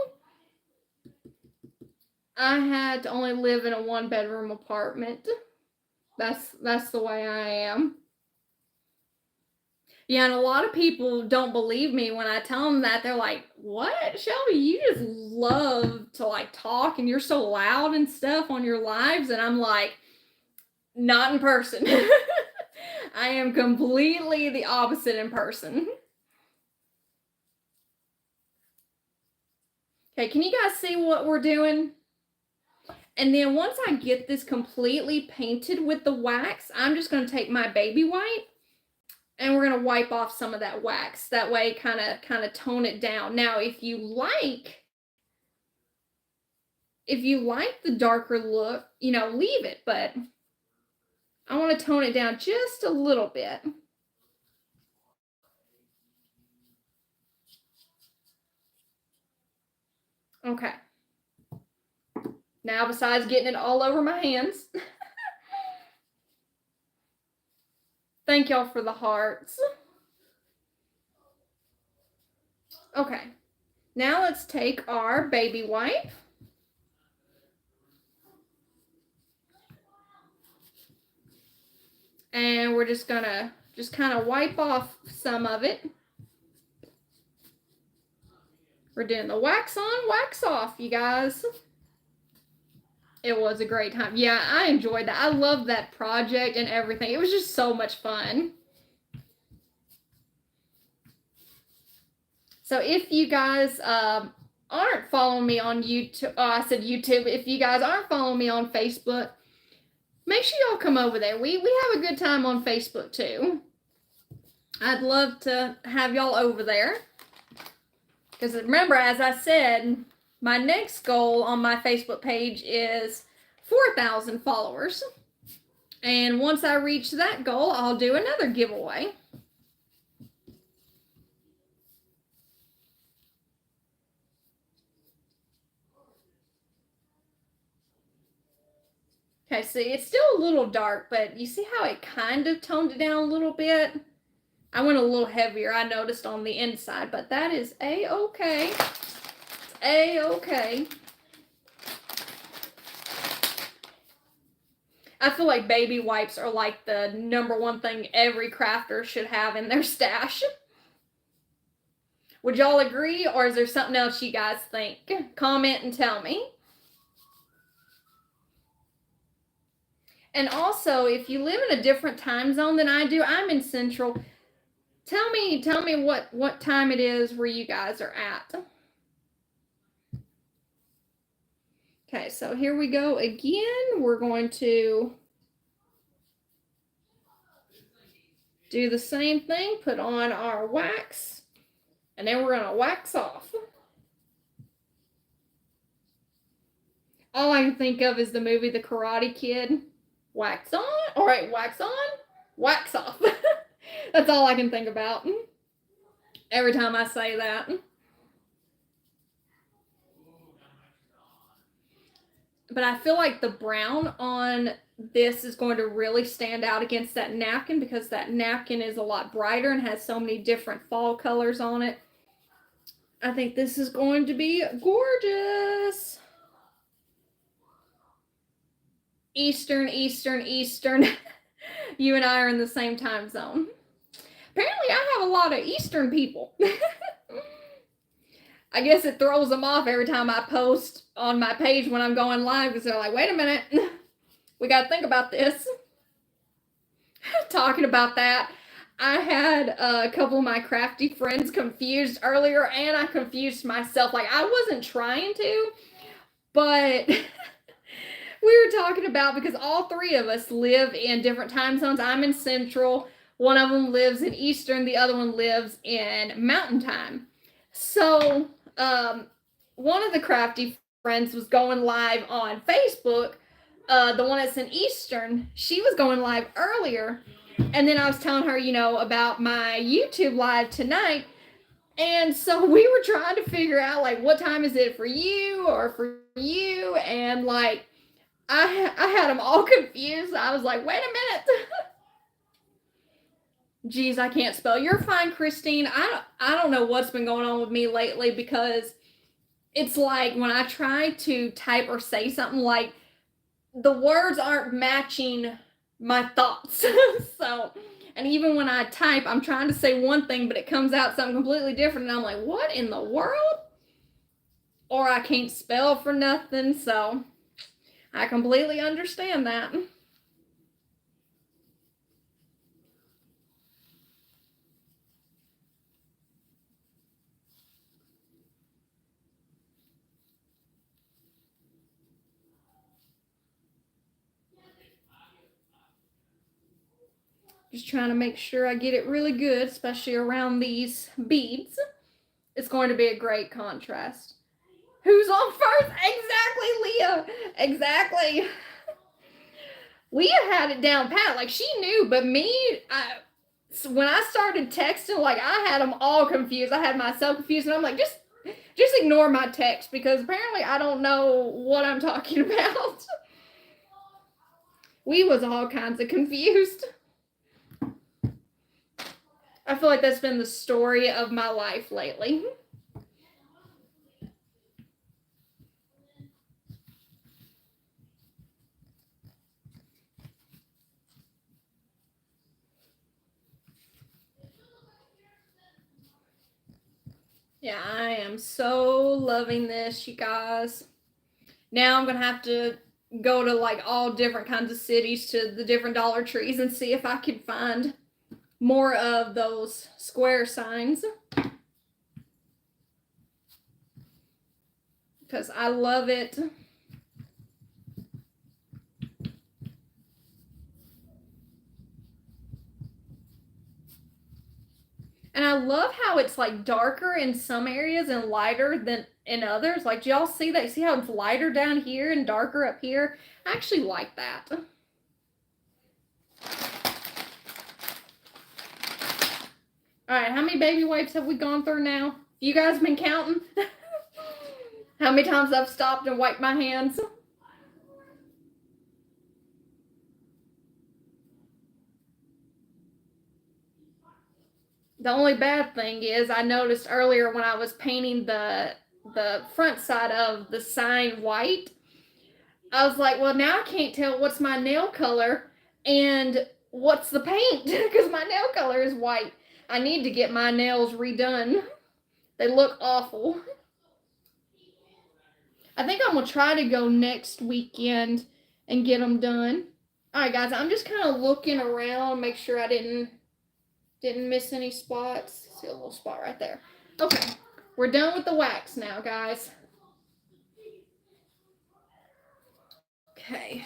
I had to only live in a 1-bedroom apartment. That's the way I am. Yeah, and a lot of people don't believe me when I tell them that. They're like, what, Shelby? You just love to like talk and you're so loud and stuff on your lives. And I'm like, not in person. I am completely the opposite in person. Okay, can you guys see what we're doing? And then once I get this completely painted with the wax, I'm just going to take my baby wipe and we're going to wipe off some of that wax. That way, kind of tone it down. Now, if you like the darker look, leave it. But I want to tone it down just a little bit. Okay. Now, besides getting it all over my hands, thank y'all for the hearts. Okay. Now let's take our baby wipe. And we're just gonna kind of wipe off some of it. We're doing the wax on, wax off, you guys. It was a great time. Yeah, I enjoyed that. I loved that project and everything. It was just so much fun. So if you guys aren't following me on YouTube, I said YouTube, if you guys aren't following me on Facebook, make sure y'all come over there. We have a good time on Facebook too. I'd love to have y'all over there. Because remember, as I said, my next goal on my Facebook page is 4,000 followers. And once I reach that goal, I'll do another giveaway. Okay, see, it's still a little dark, but you see how it kind of toned it down a little bit? I went a little heavier, I noticed, on the inside, but that is A-okay. A-okay. I feel like baby wipes are like the #1 thing every crafter should have in their stash. Would y'all agree, or is there something else you guys think? Comment and tell me. And also, if you live in a different time zone than I do, I'm in Central. Tell me what time it is where you guys are at. Okay, so here we go again. We're going to do the same thing, put on our wax, and then we're gonna wax off. All I can think of is the movie The Karate Kid. Wax on, all right, wax on, wax off. That's all I can think about every time I say that. But I feel like the brown on this is going to really stand out against that napkin because that napkin is a lot brighter and has so many different fall colors on it. I think this is going to be gorgeous. Eastern. You and I are in the same time zone. Apparently, I have a lot of Eastern people. I guess it throws them off every time I post on my page when I'm going live because they're like, wait a minute, we got to think about this. Talking about that, I had a couple of my crafty friends confused earlier, and I confused myself. Like, I wasn't trying to, but we were talking about, because all three of us live in different time zones. I'm in Central, one of them lives in Eastern, the other one lives in Mountain Time. So one of the crafty friends was going live on Facebook. The one that's in Eastern, she was going live earlier. And then I was telling her, you know, about my YouTube live tonight. And so we were trying to figure out, like, what time is it for you or for you? And, like, I had them all confused. I was like, wait a minute. Geez, I can't spell. You're fine, Christine. I don't know what's been going on with me lately, because it's like when I try to type or say something, like the words aren't matching my thoughts. So, and even when I type, I'm trying to say one thing, but it comes out something completely different. And I'm like, what in the world? Or I can't spell for nothing. So I completely understand that. Just trying to make sure I get it really good, especially around these beads. It's going to be a great contrast. Who's on first? Exactly, Leah. Exactly. Leah had it down pat. Like, she knew, but me, when I started texting, like, I had them all confused. I had myself confused, and I'm like, just ignore my text, because apparently I don't know what I'm talking about. We was all kinds of confused. I feel like that's been the story of my life lately. Yeah, I am so loving this, you guys. Now I'm going to have to go to, like, all different kinds of cities, to the different Dollar Trees, and see if I can find more of those square signs, because I love it. love how it's like darker in some areas and lighter than in others. Like, do y'all see that? See how it's lighter down here and darker up here? I actually like that. All right, how many baby wipes have we gone through now? You guys been counting? How many times I've stopped and wiped my hands? The only bad thing is I noticed earlier when I was painting the front side of the sign white, I was like, well, now I can't tell what's my nail color and what's the paint because my nail color is white. I need to get my nails redone. They look awful. I think I'm going to try to go next weekend and get them done. All right, guys, I'm just kind of looking around, make sure I didn't miss any spots. See a little spot right there. Okay, we're done with the wax now, guys. Okay,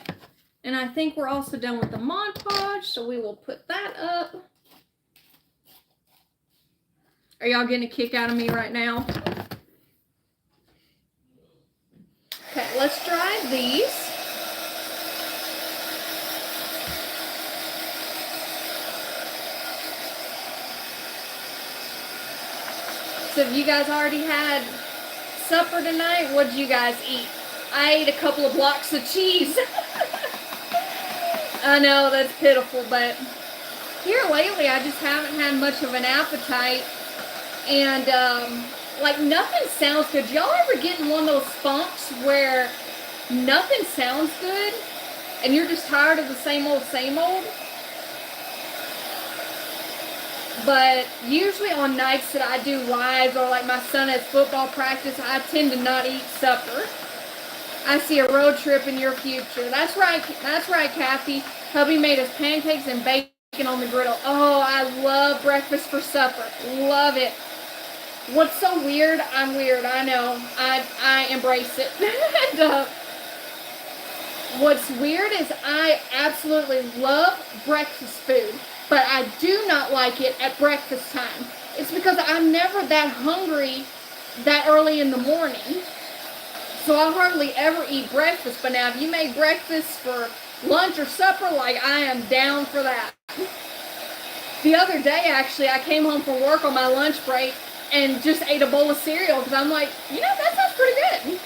and I think we're also done with the Mod Podge, so we will put that up. Are y'all getting a kick out of me right now? Okay, let's dry these. So if you guys already had supper tonight, what did you guys eat? I ate a couple of blocks of cheese. I know, that's pitiful, but here lately I just haven't had much of an appetite. And, like, nothing sounds good. Y'all ever get in one of those funks where nothing sounds good and you're just tired of the same old, same old? But usually on nights that I do lives or like my son has football practice, I tend to not eat supper. I see a road trip in your future. That's right, Kathy. Hubby made us pancakes and bacon on the griddle. Oh, I love breakfast for supper. Love it. What's so weird? I'm weird. I know. I embrace it. And, what's weird is I absolutely love breakfast food, but I do not like it at breakfast time. It's because I'm never that hungry that early in the morning. So I hardly ever eat breakfast. But now if you make breakfast for lunch or supper, like, I am down for that. The other day, actually, I came home from work on my lunch break and just ate a bowl of cereal because I'm like, you know, that sounds pretty good.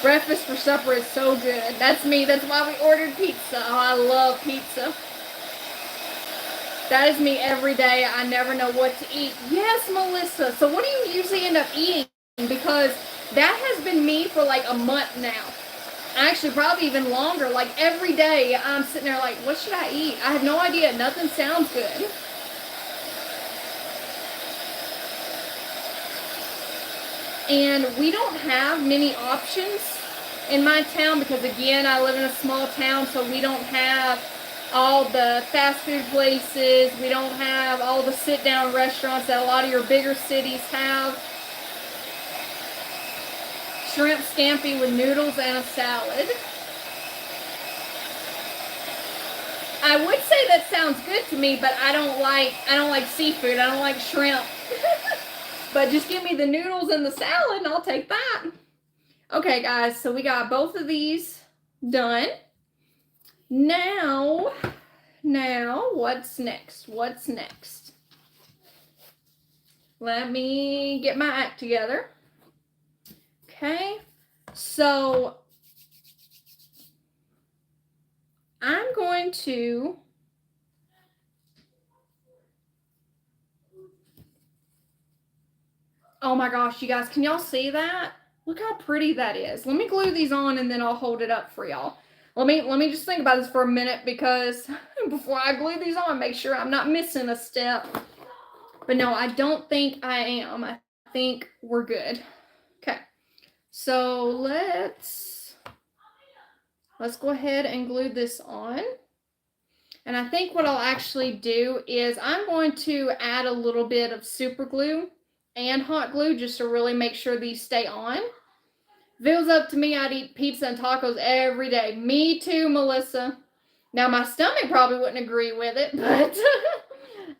Breakfast for supper is so good. That's me. That's why we ordered pizza. Oh, I love pizza. That is me every day. I never know what to eat. Yes, Melissa. So what do you usually end up eating? Because that has been me for like a month now. Actually, probably even longer. Like every day I'm sitting there like, what should I eat? I have no idea. Nothing sounds good. And we don't have many options in my town because, again, I live in a small town, so we don't have all the fast food places. We don't have all the sit-down restaurants that a lot of your bigger cities have. Shrimp scampi with noodles and a salad. I would say that sounds good to me, but I don't like seafood. I don't like shrimp. But just give me the noodles and the salad and I'll take that. Okay, guys, so we got both of these done. Now, what's next? What's next? Let me get my act together. Okay, so I'm going to oh my gosh, you guys, can y'all see that? Look how pretty that is. Let me glue these on and then I'll hold it up for y'all. Let me just think about this for a minute because before I glue these on, make sure I'm not missing a step. But no, I don't think I am. I think we're good. Okay. So let's go ahead and glue this on. And I think what I'll actually do is I'm going to add a little bit of super glue and hot glue just to really make sure these stay on. If it was up to me, I'd eat pizza and tacos every day. Me too, Melissa. Now, my stomach probably wouldn't agree with it, but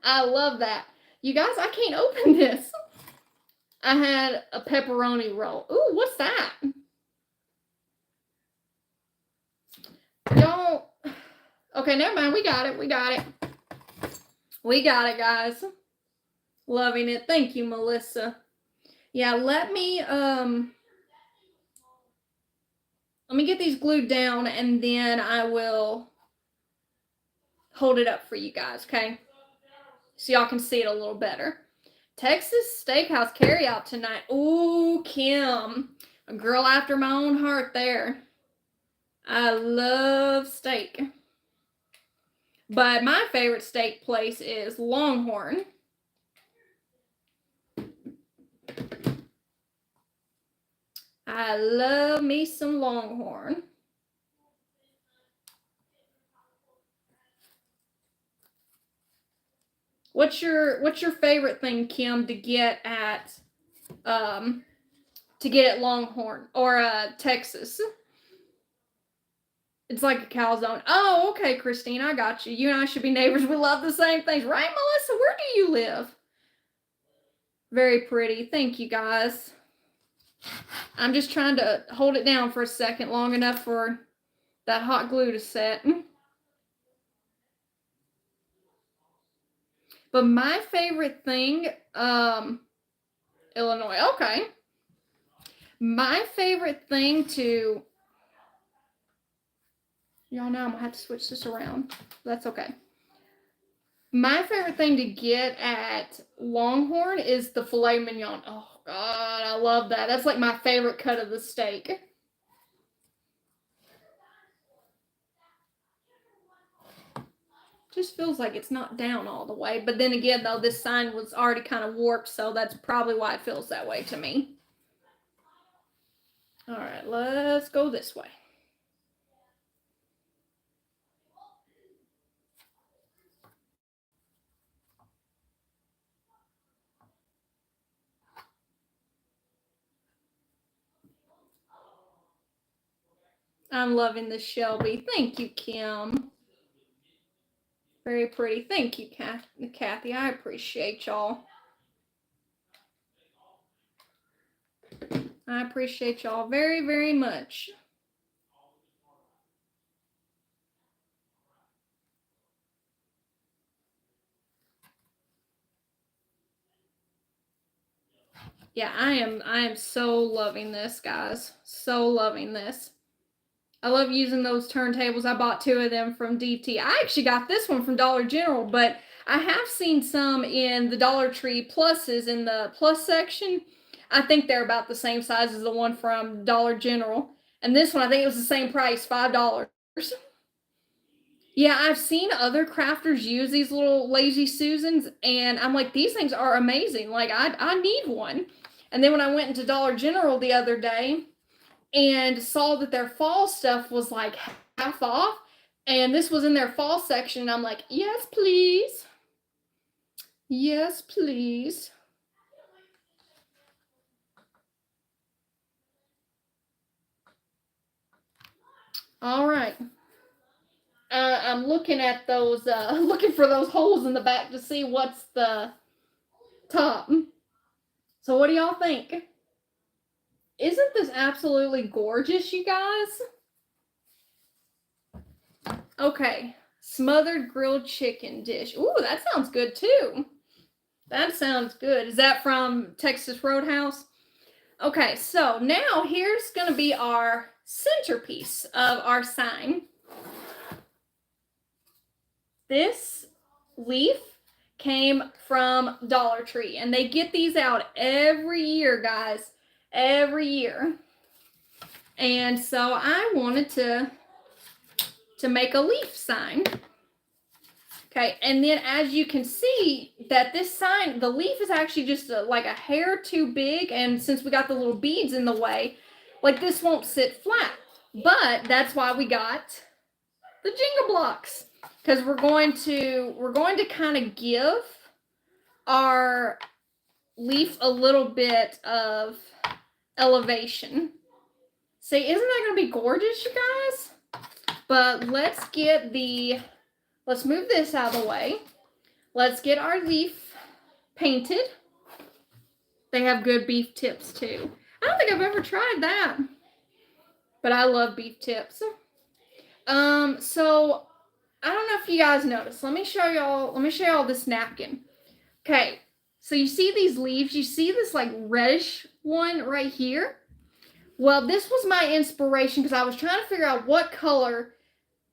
I love that. You guys, I can't open this. I had a pepperoni roll. Ooh, what's that? Y'all. Okay, never mind. We got it. We got it. We got it, guys. Loving it. Thank you, Melissa. Yeah, let me get these glued down and then I will hold it up for you guys, okay? So y'all can see it a little better. Texas Steakhouse carryout tonight. Ooh, Kim. A girl after my own heart there. I love steak. But my favorite steak place is Longhorn. I love me some Longhorn. What's your favorite thing, Kim, to get at Longhorn or Texas? It's like a calzone. Oh, okay, Christine, I got you. You and I should be neighbors. We love the same things, right, Melissa? Where do you live? Very pretty. Thank you, guys. I'm just trying to hold it down for a second, long enough for that hot glue to set. But my favorite thing, Illinois, okay. My favorite thing to, y'all know I'm gonna have to switch this around. That's okay. My favorite thing to get at Longhorn is the filet mignon. Oh God, I love that. That's like my favorite cut of the steak. Just feels like it's not down all the way. But then again, though, this sign was already kind of warped, so that's probably why it feels that way to me. All right, let's go this way. I'm loving this, Shelby. Thank you, Kim. Very pretty. Thank you, Kathy. I appreciate y'all. I appreciate y'all very, very much. Yeah, I am so loving this, guys. So loving this. I love using those turntables. I bought 2 of them from DT. I actually got this one from Dollar General, but I have seen some in the Dollar Tree Pluses in the plus section. I think they're about the same size as the one from Dollar General. And this one, I think it was the same price, $5. Yeah, I've seen other crafters use these little Lazy Susans, and I'm like, these things are amazing. Like, I need one. And then when I went into Dollar General the other day and saw that their fall stuff was like half off, and this was in their fall section, and I'm like, yes, please. Yes, please. All right. I'm looking at those, looking for those holes in the back to see what's the top. So what do y'all think? Isn't this absolutely gorgeous, you guys? Okay, smothered grilled chicken dish. Ooh, that sounds good too. That sounds good. Is that from Texas Roadhouse? Okay, so now here's going to be our centerpiece of our sign. This leaf came from Dollar Tree, and they get these out every year, guys. Every year. And so I wanted to make a leaf sign. Okay, and then as you can see that this sign, the leaf is actually just like a hair too big, and since we got the little beads in the way, like this won't sit flat. But that's why we got the Jenga blocks, because we're going to kind of give our leaf a little bit of elevation. See, isn't that going to be gorgeous, you guys? But let's move this out of the way. Let's get our leaf painted. They have good beef tips too. I don't think I've ever tried that, but I love beef tips. So I don't know if you guys noticed. Let me show y'all this napkin. Okay, so you see these leaves? You see this like reddish one right here? Well, this was my inspiration because I was trying to figure out what color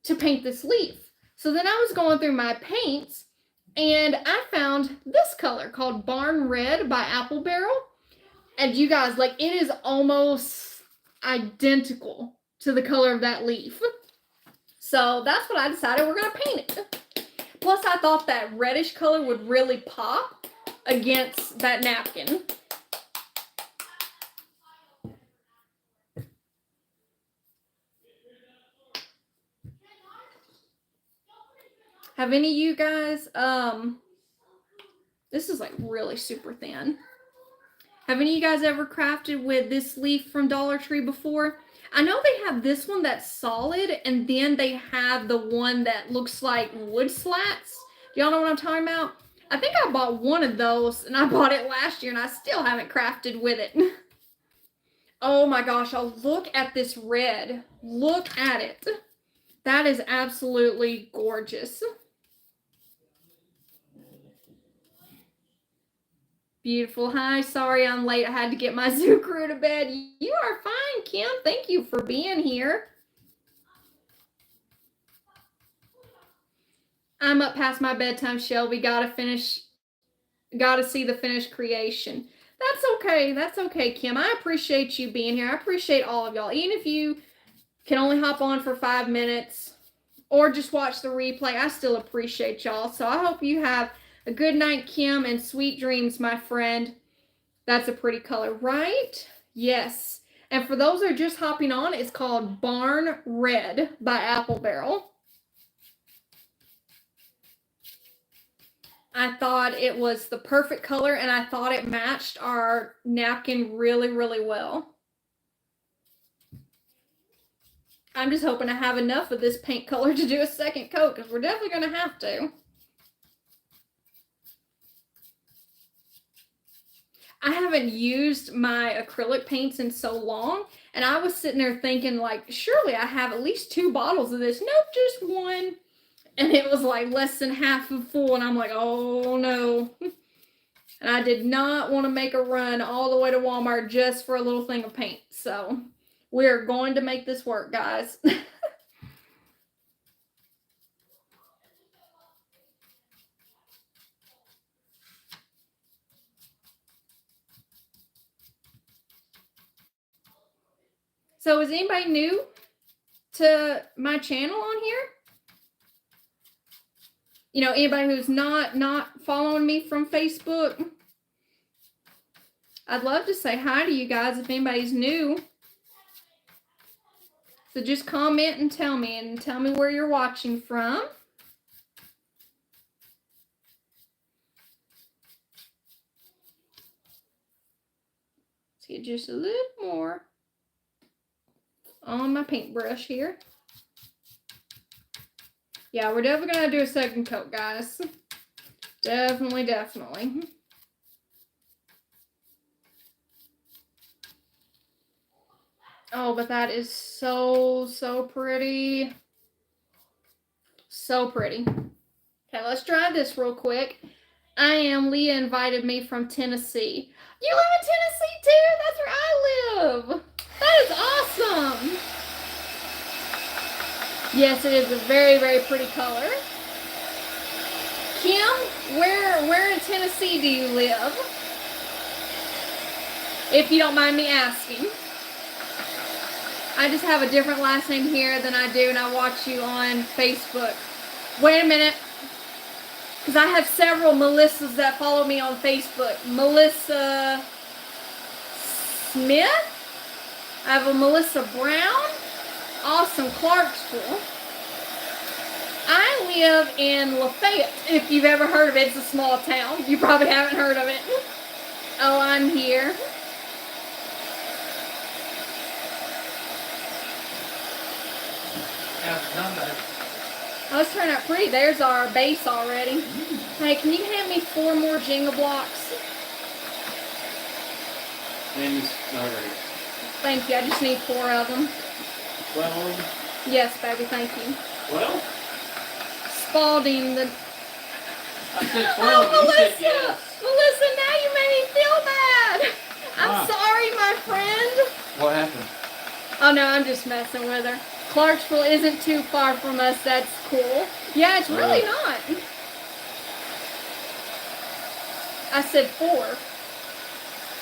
to paint this leaf. So then I was going through my paints and I found this color called Barn Red by Apple Barrel. And you guys, like, it is almost identical to the color of that leaf. So that's what I decided we're going to paint it. Plus, I thought that reddish color would really pop against that napkin. Have any of you guys, this is like really super thin. Have any of you guys ever crafted with this leaf from Dollar Tree before? I know they have this one that's solid, and then they have the one that looks like wood slats. Do y'all know what I'm talking about? I think I bought one of those, and I bought it last year, and I still haven't crafted with it. Oh my gosh, oh, look at this red. Look at it. That is absolutely gorgeous. Beautiful. Hi, sorry I'm late. I had to get my zoo crew to bed. You are fine, Kim. Thank you for being here. I'm up past my bedtime, Shelby. Gotta see the finished creation. That's okay. That's okay, Kim. I appreciate you being here. I appreciate all of y'all. Even if you can only hop on for 5 minutes or just watch the replay, I still appreciate y'all. So I hope you have a good night, Kim, and sweet dreams, my friend. That's a pretty color, right? Yes. And for those that are just hopping on, it's called Barn Red by Apple Barrel. I thought it was the perfect color, and I thought it matched our napkin really, really well. I'm just hoping I have enough of this paint color to do a second coat, because we're definitely going to have to. I haven't used my acrylic paints in so long, and I was sitting there thinking, like, surely I have at least 2 bottles of this. Nope, just one. And it was like less than half full, and I'm like, oh no. And I did not want to make a run all the way to Walmart just for a little thing of paint. So we're going to make this work, guys. So is anybody new to my channel on here? You know, anybody who's not following me from Facebook? I'd love to say hi to you guys if anybody's new. So just comment and tell me where you're watching from. Let's get just a little more on my paintbrush here. Yeah, we're definitely going to do a second coat, guys. Definitely, definitely. Oh, but that is so, so pretty. So pretty. Okay, let's try this real quick. Leah invited me from Tennessee. You live in Tennessee too? That's where I live. That is awesome. Yes, it is a very, very pretty color. Kim, where in Tennessee do you live? If you don't mind me asking. I just have a different last name here than I do, and I watch you on Facebook. Wait a minute. Because I have several Melissas that follow me on Facebook. Melissa Smith. I have a Melissa Brown. Awesome, Clarksville. I live in Lafayette. If you've ever heard of it, it's a small town. You probably haven't heard of it. Oh, I'm here. Those turn out pretty. There's our base already. Hey, can you hand me 4 more Jenga blocks? Name is already. Thank you. I just need 4 of them. 12 of them? Yes, baby. Thank you. 12? Spalding the... I said 12. Oh, You Melissa! said yes. Melissa, now you made me feel bad. I'm Why? sorry, my friend. What happened? Oh, no, I'm just messing with her. Clarksville isn't too far from us. That's cool. Yeah, it's really not. I said 4.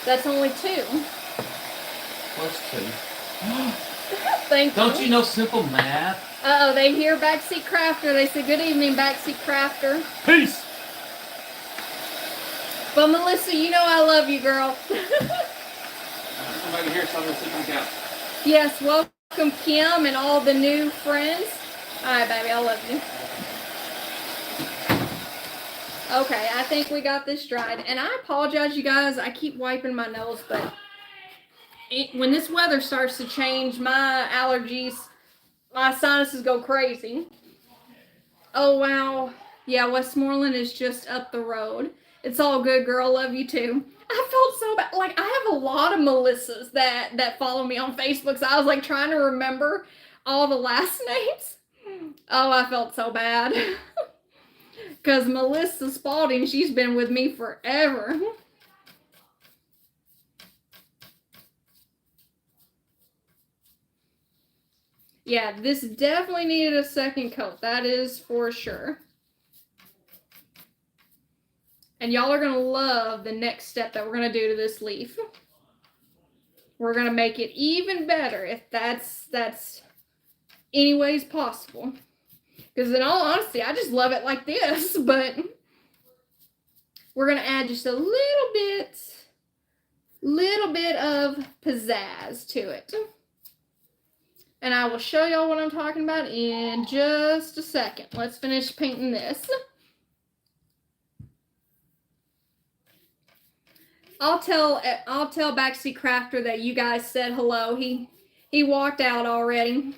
That's only 2. What's 2? Thank you. Don't you know simple math? Uh-oh, they hear Backseat Crafter. They say, good evening, Backseat Crafter. Peace! But Melissa, you know I love you, girl. Somebody here, so I'm going to sit on the couch. Yes, welcome Kim and all the new friends. Alright, baby, I love you. Okay, I think we got this dried. And I apologize, you guys. I keep wiping my nose, but when this weather starts to change, my allergies, my sinuses go crazy. Oh, wow. Yeah, Westmoreland is just up the road. It's all good, girl. Love you, too. I felt so bad. Like, I have a lot of Melissas that follow me on Facebook, so I was, like, trying to remember all the last names. Oh, I felt so bad. Because Melissa Spalding, she's been with me forever. Yeah, this definitely needed a second coat. That is for sure. And y'all are going to love the next step that we're going to do to this leaf. We're going to make it even better if that's any ways possible. Because in all honesty, I just love it like this. But we're going to add just a little bit of pizzazz to it. And I will show y'all what I'm talking about in just a second. Let's finish painting this. I'll tell Backseat Crafter that you guys said hello. He walked out already.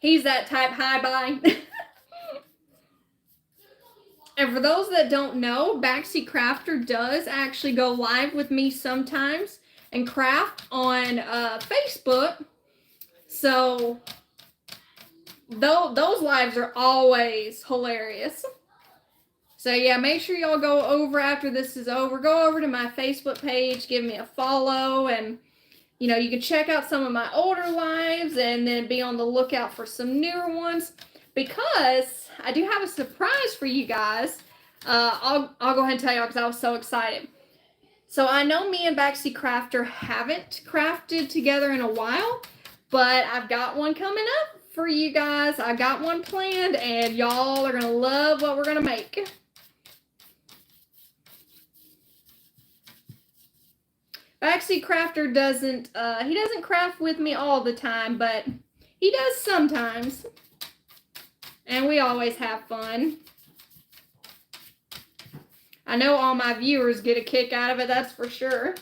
He's that type. Hi, bye. And for those that don't know, Backseat Crafter does actually go live with me sometimes and craft on Facebook. So those lives are always hilarious. So yeah, make sure y'all go over after this is over. Go over to my Facebook page, give me a follow, and you can check out some of my older lives and then be on the lookout for some newer ones, because I do have a surprise for you guys. I'll go ahead and tell y'all because I was so excited. So I know me and Backseat Crafter haven't crafted together in a while, but I've got one coming up for you guys. I got one planned, and y'all are gonna love what we're gonna make. Backseat Crafter doesn't craft with me all the time, but he does sometimes. And we always have fun. I know all my viewers get a kick out of it, that's for sure.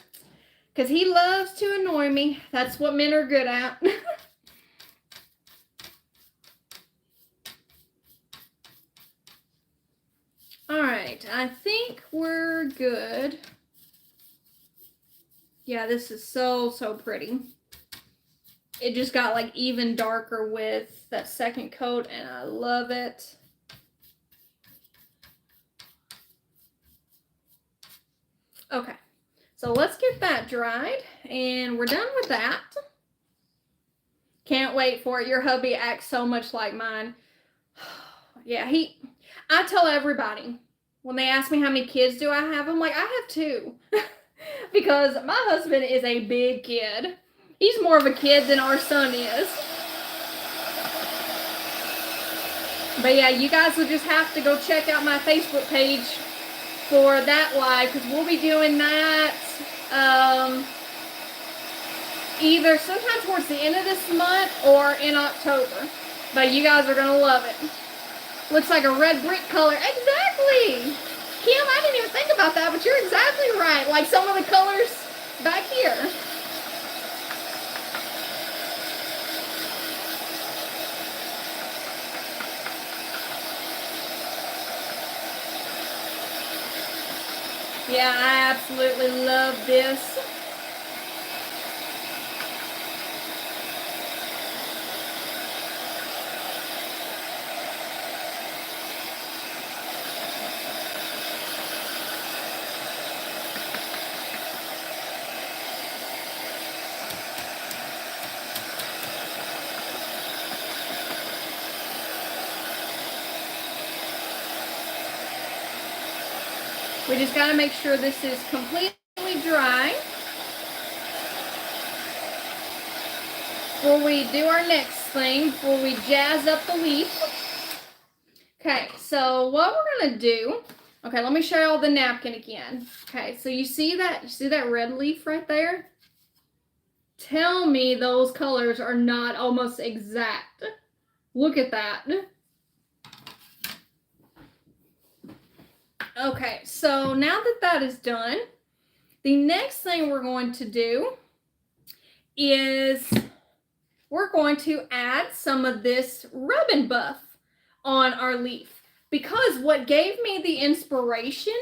Because he loves to annoy me. That's what men are good at. Alright, I think we're good. Yeah, this is so pretty. It just got like even darker with that second coat, and I love it. Okay, so let's get that dried, and we're done with that. Can't wait for it. Your hubby acts so much like mine. Yeah, I tell everybody when they ask me how many kids do I have, I'm like, I have 2. Because my husband is a big kid. He's more of a kid than our son is. But yeah, you guys will just have to go check out my Facebook page for that live, because we'll be doing that either sometime towards the end of this month or in October. But you guys are going to love it. Looks like a red brick color. Exactly! Kim, I didn't even think about that, but you're exactly right. Like some of the colors back here. Yeah, I absolutely love this. We just got to make sure this is completely dry before we do our next thing, before we jazz up the leaf. Okay, so what we're going to do, okay, let me show you all the napkin again. Okay, so you see that red leaf right there? Tell me those colors are not almost exact. Look at that. Okay, so now that that is done, the next thing we're going to do is we're going to add some of this Rub 'n Buff on our leaf. Because what gave me the inspiration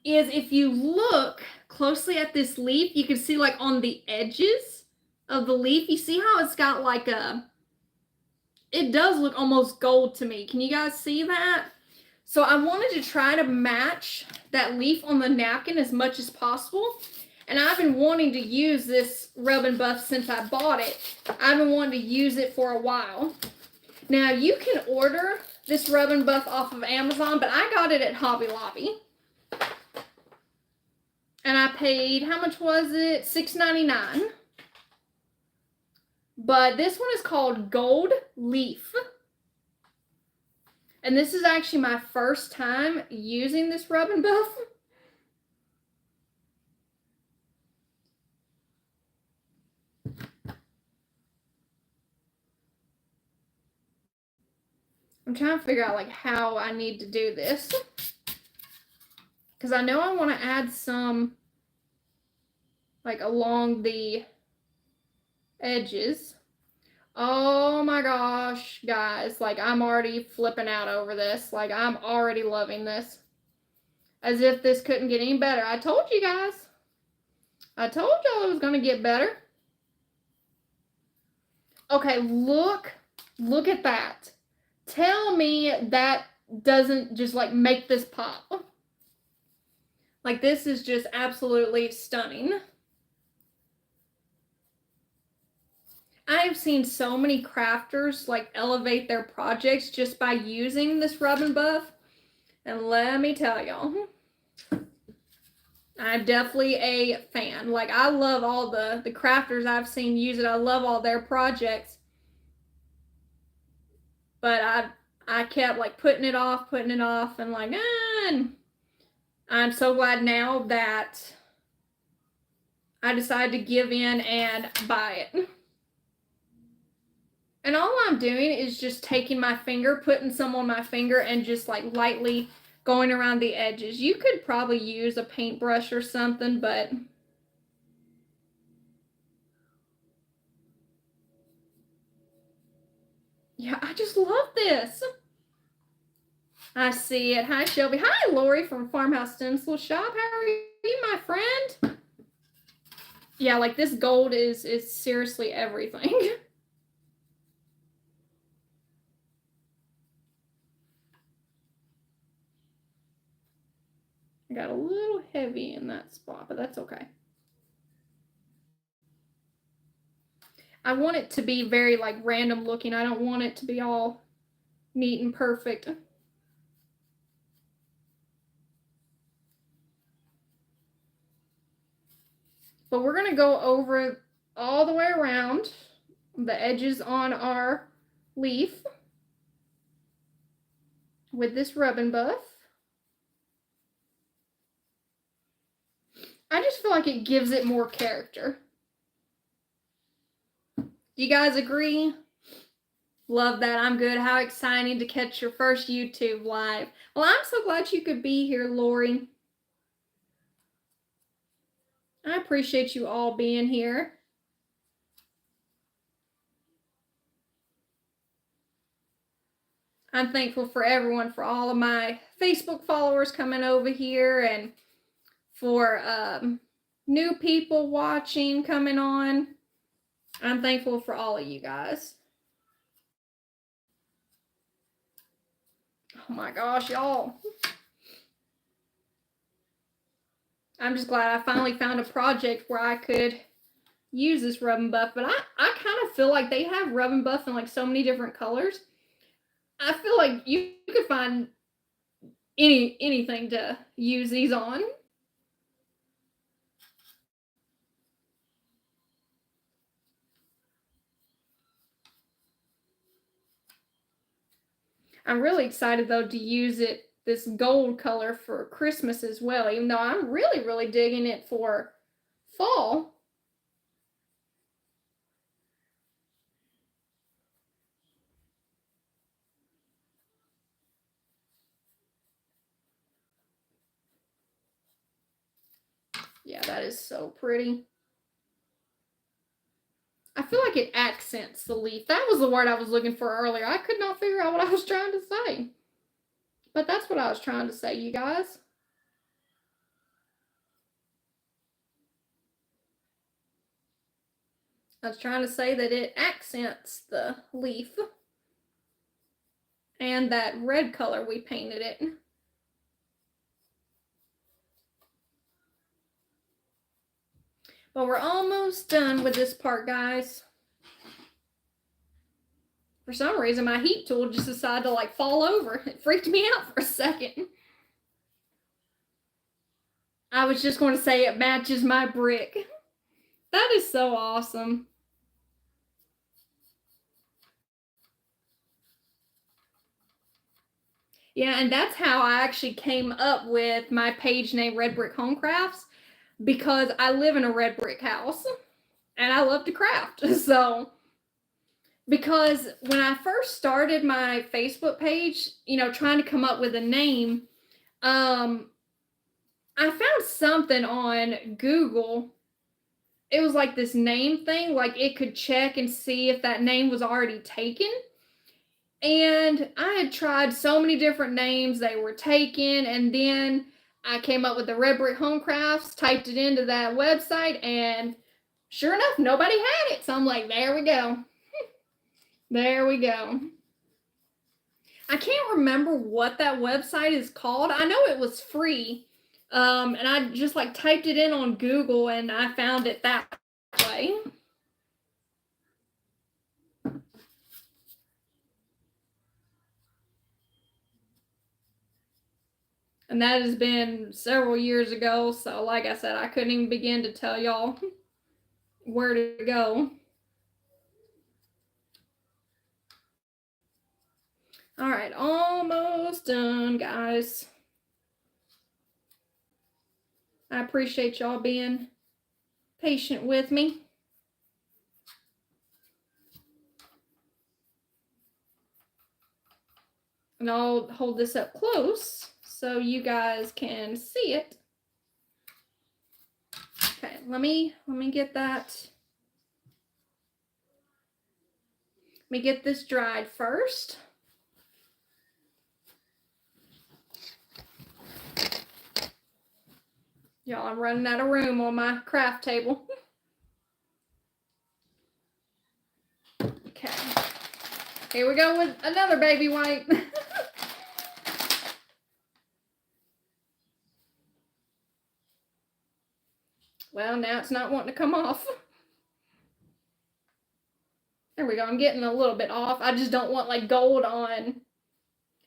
is if you look closely at this leaf, you can see like on the edges of the leaf, you see how it's got like it does look almost gold to me. Can you guys see that? So I wanted to try to match that leaf on the napkin as much as possible. And I've been wanting to use this Rub 'n Buff since I bought it. I've been wanting to use it for a while. Now you can order this Rub 'n Buff off of Amazon, but I got it at Hobby Lobby. And I paid, how much was it? $6.99. But this one is called Gold Leaf. And this is actually my first time using this Rub 'n Buff. I'm trying to figure out like how I need to do this. Because I know I want to add some like along the edges. Oh my gosh, guys, like I'm already flipping out over this. Like I'm already loving this. As if this couldn't get any better. I told you guys. I told y'all it was going to get better. Okay, look at that. Tell me that doesn't just like make this pop. Like this is just absolutely stunning. I've seen so many crafters like elevate their projects just by using this Rub 'n Buff. And let me tell y'all, I'm definitely a fan. Like I love all the crafters I've seen use it. I love all their projects. But I kept like putting it off, and like, and I'm so glad now that I decided to give in and buy it. And all I'm doing is just taking my finger, putting some on my finger, and just like lightly going around the edges. You could probably use a paintbrush or something, but yeah, I just love this. I see it. Hi, Shelby. Hi, Lori from Farmhouse Stencil Shop. How are you, my friend? Yeah, like this gold is seriously everything. I got a little heavy in that spot, but that's okay. I want it to be very like random looking. I don't want it to be all neat and perfect. But we're going to go over all the way around the edges on our leaf with this Rub 'n Buff. I just feel like it gives it more character. Do you guys agree? Love that. I'm good. How exciting to catch your first YouTube live. Well, I'm so glad you could be here, Lori. I appreciate you all being here. I'm thankful for everyone, for all of my Facebook followers coming over here and for new people watching, coming on. I'm thankful for all of you guys. Oh my gosh, y'all. I'm just glad I finally found a project where I could use this Rub and Buff, but I kind of feel like they have Rub and Buff in like so many different colors. I feel like you could find anything to use these on. I'm really excited though to use this gold color for Christmas as well, even though I'm really digging it for fall. Yeah, that is so pretty. I feel like it accents the leaf. That was the word I was looking for earlier. I could not figure out what I was trying to say. But that's what I was trying to say, you guys. I was trying to say that it accents the leaf. And that red color we painted it. But we're almost done with this part, guys. For some reason, my heat tool just decided to like fall over. It freaked me out for a second. I was just going to say it matches my brick. That is so awesome. Yeah, and that's how I actually came up with my page name, Red Brick Home Crafts, because I live in a red brick house and I love to craft. So, because when I first started my Facebook page, you know, trying to come up with a name, I found something on Google. It was like this name thing, like it could check and see if that name was already taken. And I had tried so many different names, they were taken, and then I came up with the Red Brick Home Crafts, typed it into that website, and sure enough, nobody had it. So I'm like, there we go. There we go. I can't remember what that website is called. I know it was free. And I just like typed it in on Google and I found it that way. And that has been several years ago. So like I said, I couldn't even begin to tell y'all where to go. All right, almost done, guys. I appreciate y'all being patient with me. And I'll hold this up close so you guys can see it. Okay, let me get that. Let me get this dried first. Y'all, I'm running out of room on my craft table. Okay. Here we go with another baby white. Well, now it's not wanting to come off. There we go. I'm getting a little bit off. I just don't want like gold on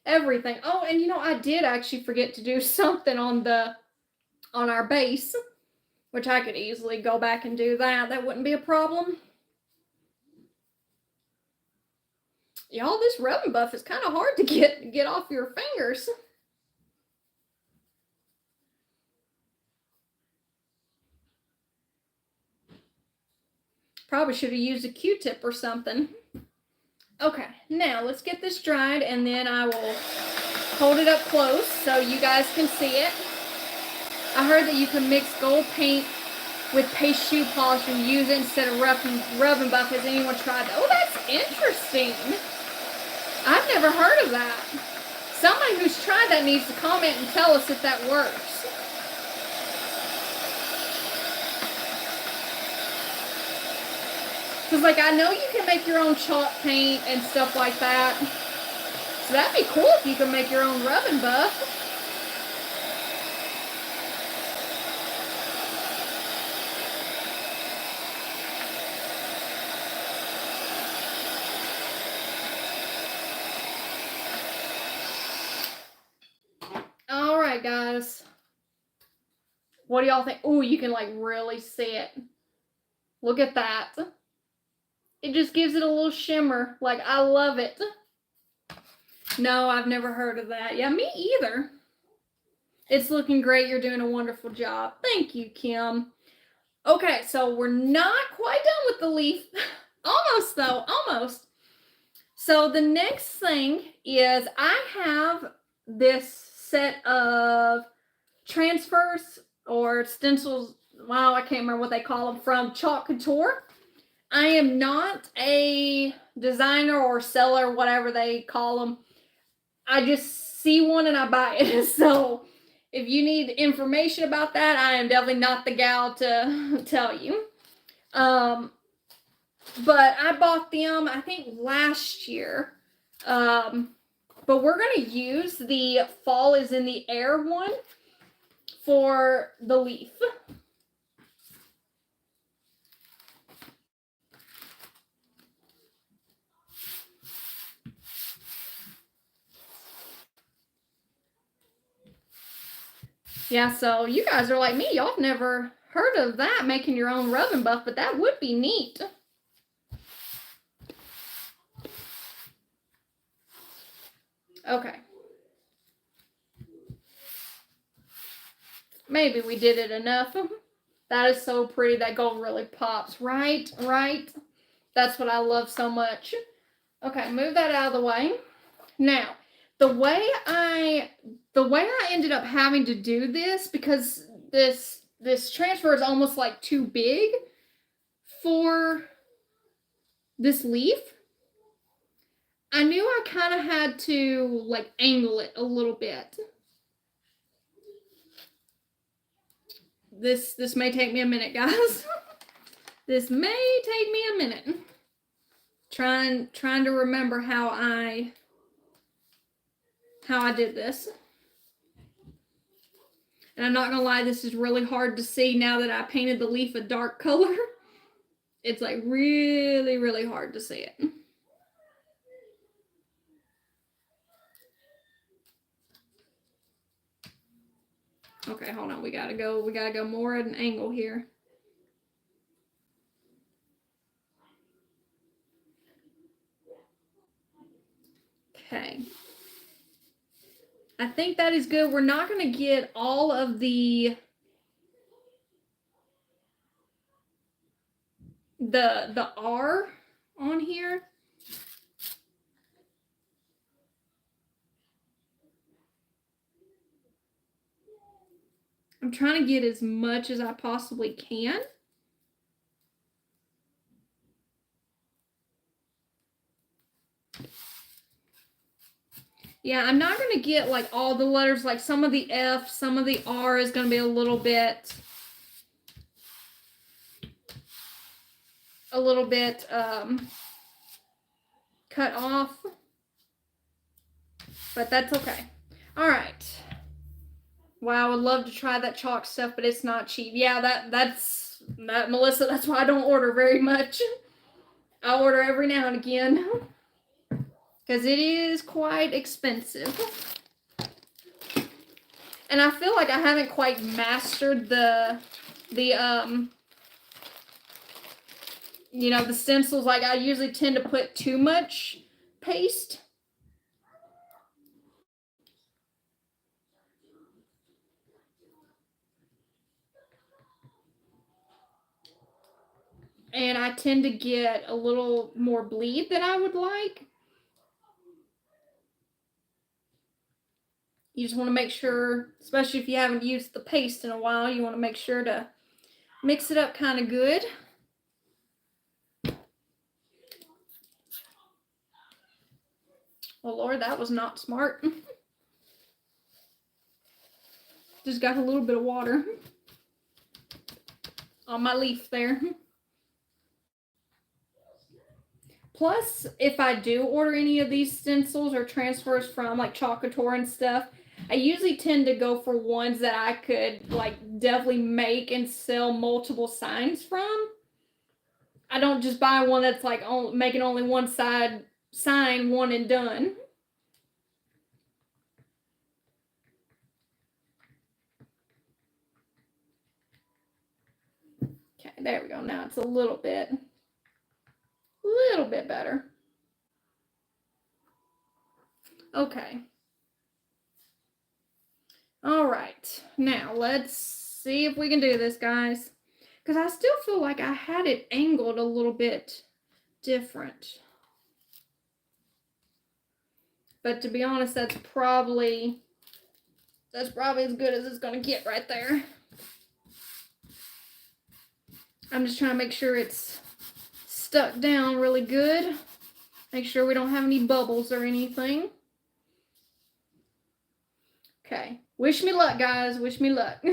everything. Oh, and you know, I did actually forget to do something on our base, which I could easily go back and do that. That wouldn't be a problem. Y'all, this Rub and Buff is kind of hard to get off your fingers. Probably should have used a Q-tip or something. Okay, now let's get this dried and then I will hold it up close so you guys can see it. I heard that you can mix gold paint with paste shoe polish and use it instead of Rub and Buff. Has anyone tried that? Oh, that's interesting. I've never heard of that. Somebody who's tried that needs to comment and tell us if that works. Because, like, I know you can make your own chalk paint and stuff like that. So that'd be cool if you could make your own rubbing buff. All right, guys. What do y'all think? Oh, you can, like, really see it. Look at that. It just gives it a little shimmer. Like, I love it. No, I've never heard of that. Yeah, me either. It's looking great. You're doing a wonderful job. Thank you, Kim. Okay, so we're not quite done with the leaf. Almost, though. Almost. So the next thing is I have this set of transfers or stencils. Wow, I can't remember what they call them, from Chalk Couture. I am not a designer or seller, whatever they call them. I just see one and I buy it. So if you need information about that, I am definitely not the gal to tell you. But I bought them, I think, last year. But we're going to use the Fall is in the Air one for the leaf. Yeah, so you guys are like me. Y'all have never heard of that, making your own rubbing buff, but that would be neat. Okay. Maybe we did it enough. That is so pretty. That gold really pops. Right, right. That's what I love so much. Okay, move that out of the way. Now, the way I ended up having to do this, because this transfer is almost like too big for this leaf, I knew I kind of had to, like, angle it a little bit. This may take me a minute, guys. This may take me a minute. Trying to remember how I did this. And I'm not gonna lie, this is really hard to see now that I painted the leaf a dark color. It's like really, really hard to see it. Okay, hold on. We gotta go more at an angle here. Okay. I think that is good. We're not gonna get all of the R on here. I'm trying to get as much as I possibly can. Yeah, I'm not going to get like all the letters, like some of the F, some of the R is going to be a little bit cut off, but that's okay. All right. Wow, I would love to try that chalk stuff, but it's not cheap. Yeah, that's Melissa. That's why I don't order very much. I order every now and again because it is quite expensive. And I feel like I haven't quite mastered the stencils. Like, I usually tend to put too much paste. And I tend to get a little more bleed than I would like. You just want to make sure, especially if you haven't used the paste in a while, you want to make sure to mix it up kind of good. Oh Lord, that was not smart. Just got a little bit of water on my leaf there. Plus, if I do order any of these stencils or transfers from like Chalkator and stuff, I usually tend to go for ones that I could like definitely make and sell multiple signs from. I don't just buy one that's like making only one side sign, one and done. Okay, there we go. Now it's a little bit better. Okay. All right. Now let's see if we can do this, guys. Because I still feel like I had it angled a little bit different. But to be honest, that's probably as good as it's going to get right there. I'm just trying to make sure it's stuck down really good. Make sure we don't have any bubbles or anything. Okay. Wish me luck, guys. Wish me luck.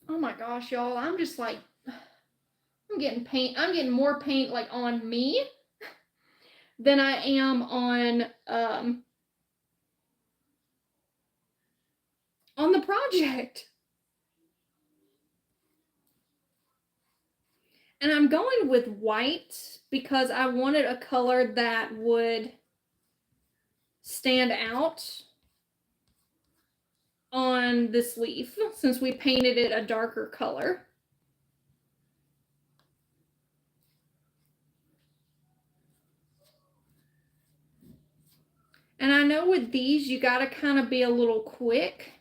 Oh my gosh, y'all. I'm just like, I'm getting more paint like on me than I am on the project. And I'm going with white because I wanted a color that would stand out on this leaf since we painted it a darker color. And I know with these, you got to kind of be a little quick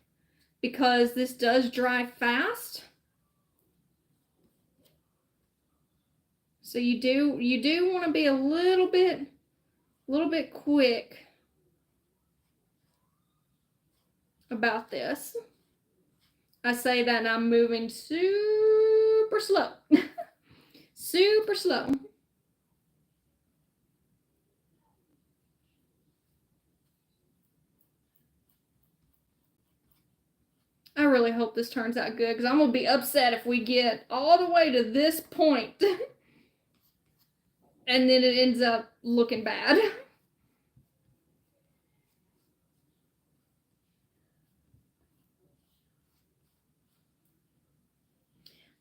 because this does dry fast. So you do want to be a little bit quick about this. I say that and I'm moving super slow. Super slow. I really hope this turns out good because I'm going to be upset if we get all the way to this point and then it ends up looking bad.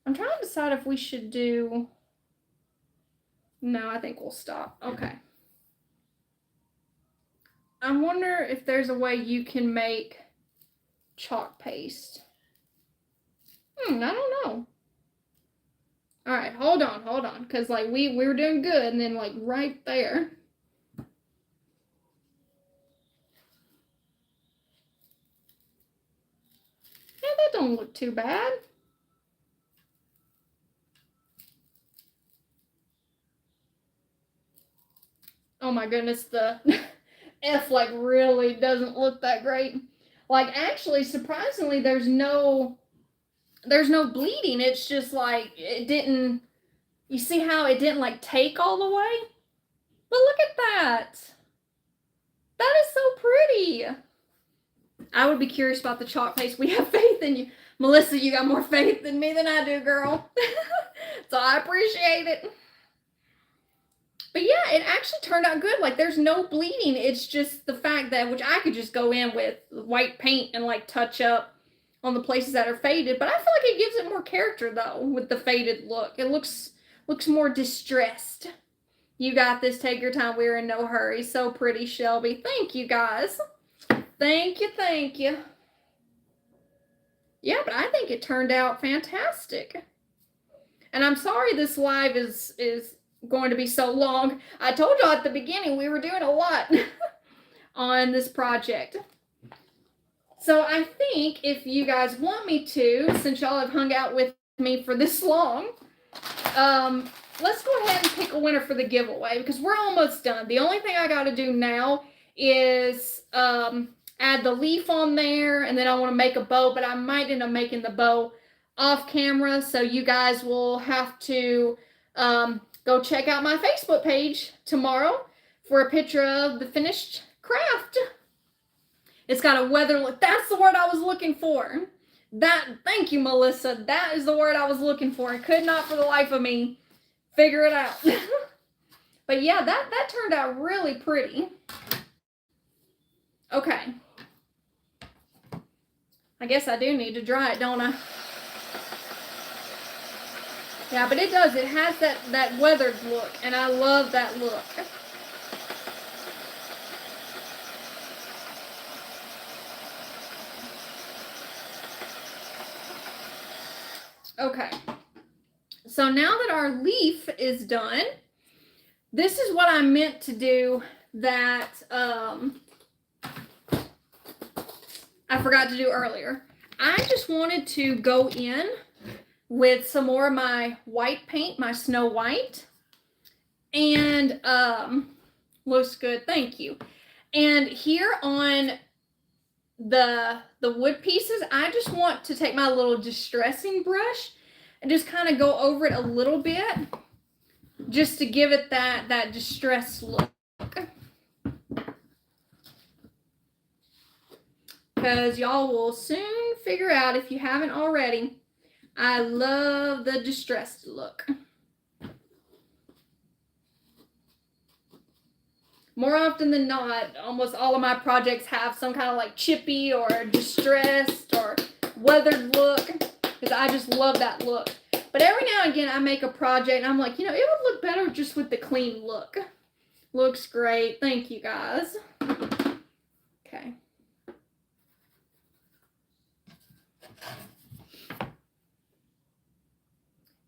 I'm trying to decide if we should do... No, I think we'll stop. Okay. I wonder if there's a way you can make chalk paste. I don't know. All right, hold on, because like we were doing good, and then like right there. Yeah, that don't look too bad. Oh my goodness, the F like really doesn't look that great. Like actually, surprisingly, there's no bleeding. It's just like it didn't. You see how it didn't like take all the way? But look at that. That is so pretty. I would be curious about the chalk paste. We have faith in you. Melissa, you got more faith in me than I do, girl. So I appreciate it. But yeah, it actually turned out good. Like there's no bleeding. It's just the fact that, which I could just go in with white paint and like touch up on the places that are faded. But I feel like it gives it more character though with the faded look. It looks more distressed. You got this. Take your time. We're in no hurry. So pretty, Shelby. Thank you, guys. Thank you. Yeah, but I think it turned out fantastic. And I'm sorry this live is going to be so long. I told y'all at the beginning we were doing a lot on this project. So I think if you guys want me to, since y'all have hung out with me for this long, let's go ahead and pick a winner for the giveaway because we're almost done. The only thing I got to do now is add the leaf on there, and then I want to make a bow, but I might end up making the bow off camera, so you guys will have to go check out my Facebook page tomorrow for a picture of the finished craft. It's got a weather look. That's the word I was looking for. Thank you, Melissa. That is the word I was looking for. I could not for the life of me figure it out. But yeah, that turned out really pretty. Okay. I guess I do need to dry it, don't I? Yeah, but it does. It has that weathered look, and I love that look. Okay. So now that our leaf is done, this is what I meant to do that I forgot to do earlier. I just wanted to go in with some more of my white paint, my Snow White, and looks good, thank you. And here on the wood pieces, I just want to take my little distressing brush and just kind of go over it a little bit, just to give it that distressed look. Because y'all will soon figure out, if you haven't already, I love the distressed look. More often than not, almost all of my projects have some kind of like chippy or distressed or weathered look, because I just love that look. But every now and again I make a project and I'm like, you know, it would look better just with the clean look. Looks great. Thank you, guys. Okay.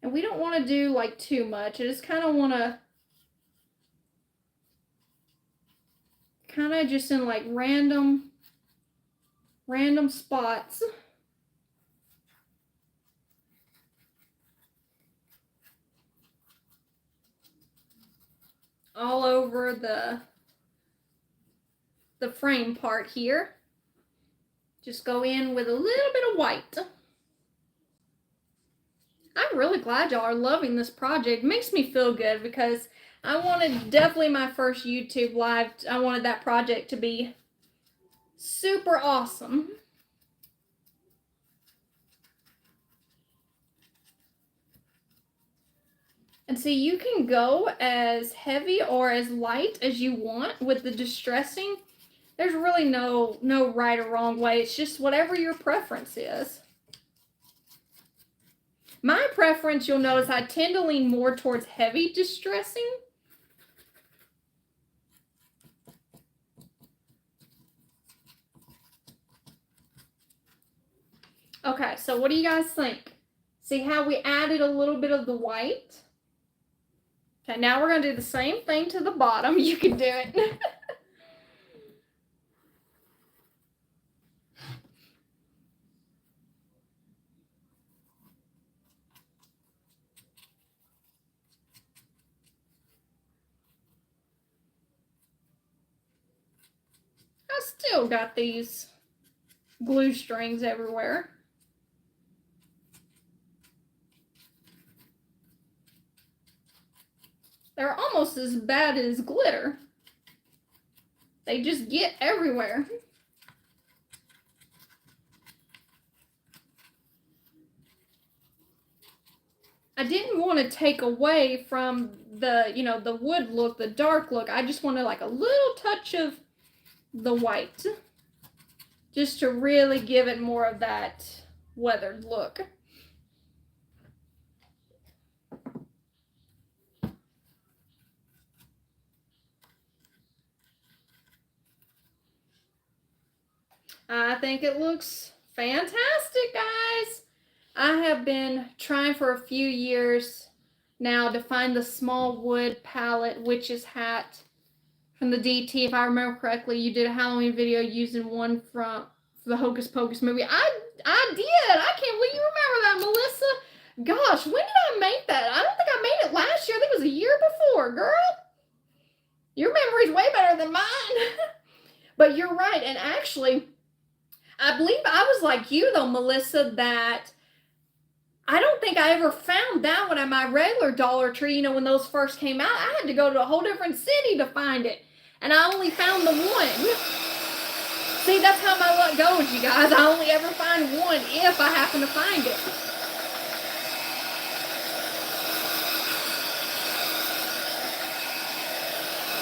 And we don't want to do like too much. I just kind of want to just in like random spots. All over the frame part here. Just go in with a little bit of white. I'm really glad y'all are loving this project. It makes me feel good because I wanted, definitely my first YouTube live, I wanted that project to be super awesome. And see, you can go as heavy or as light as you want with the distressing. There's really no right or wrong way. It's just whatever your preference is. My preference, you'll notice I tend to lean more towards heavy distressing. Okay, so what do you guys think? See how we added a little bit of the white? Okay, now we're going to do the same thing to the bottom. You can do it. I still got these glue strings everywhere. They're almost as bad as glitter. They just get everywhere. I didn't want to take away from the, you know, the wood look, the dark look. I just wanted like a little touch of the white, just to really give it more of that weathered look. I think it looks fantastic, guys. I have been trying for a few years now to find the small wood palette witch's hat from the DT. If I remember correctly, you did a Halloween video using one from the Hocus Pocus movie. I did. I can't believe you remember that, Melissa. Gosh, when did I make that? I don't think I made it last year. I think it was a year before, girl. Your memory's way better than mine. But you're right. And actually, I believe I was like you, though, Melissa, that I don't think I ever found that one at my regular Dollar Tree. You know, when those first came out, I had to go to a whole different city to find it. And I only found the one. See, that's how my luck goes, you guys. I only ever find one if I happen to find it.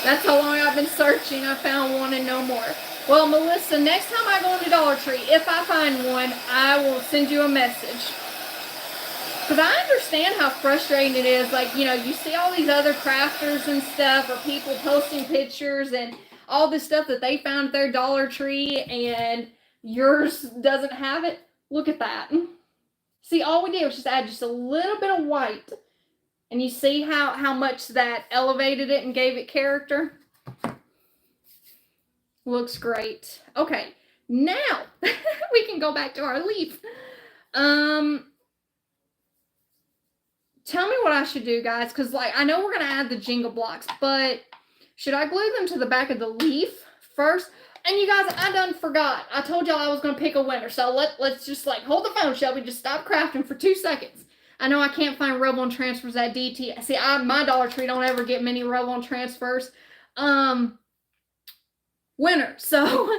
That's how long I've been searching. I found one and no more. Well, Melissa, next time I go into Dollar Tree, if I find one, I will send you a message. Because I understand how frustrating it is. Like, you know, you see all these other crafters and stuff, or people posting pictures and all this stuff that they found at their Dollar Tree, and yours doesn't have it. Look at that. See, all we did was just add just a little bit of white. And you see how much that elevated it and gave it character? Looks great. Okay, now we can go back to our leaf. Tell me what I should do, guys, because like I know we're gonna add the jingle blocks, but should I glue them to the back of the leaf first? And you guys, I done forgot. I told y'all I was gonna pick a winner, so let's just like hold the phone, Shelby. Just stop crafting for 2 seconds. I know I can't find Rub-On transfers at DT. See, my Dollar Tree don't ever get many Rub-On transfers. Winner. So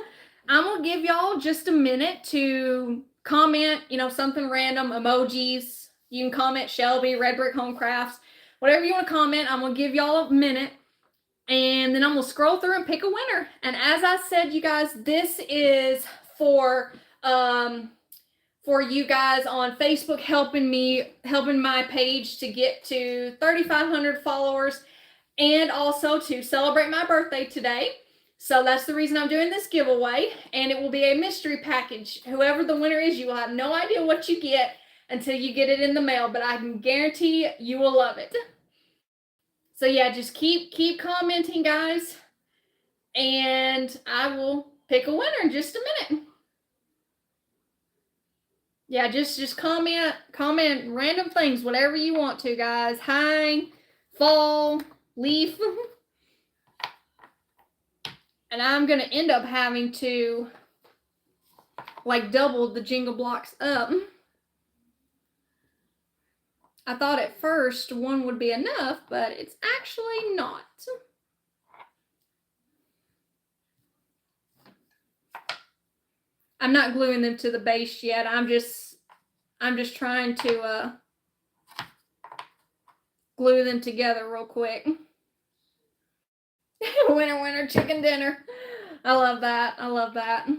I'm gonna give y'all just a minute to comment, you know, something random, emojis. You can comment Shelby, Red Brick Home Crafts, whatever you want to comment. I'm gonna give y'all a minute, and then I'm gonna scroll through and pick a winner. And as I said, you guys, this is for you guys on Facebook helping my page to get to 3,500 followers, and also to celebrate my birthday today. So that's the reason I'm doing this giveaway, and it will be a mystery package. Whoever the winner is, you will have no idea what you get until you get it in the mail, but I can guarantee you will love it. So yeah, just keep commenting, guys, and I will pick a winner in just a minute. Yeah, just comment random things, whatever you want to, guys. Hi, fall, leaf. And I'm going to end up having to like double the jingle blocks up. I thought at first one would be enough, but it's actually not. I'm not gluing them to the base yet. I'm just trying to glue them together real quick. Winner, chicken dinner. I love that. I love that.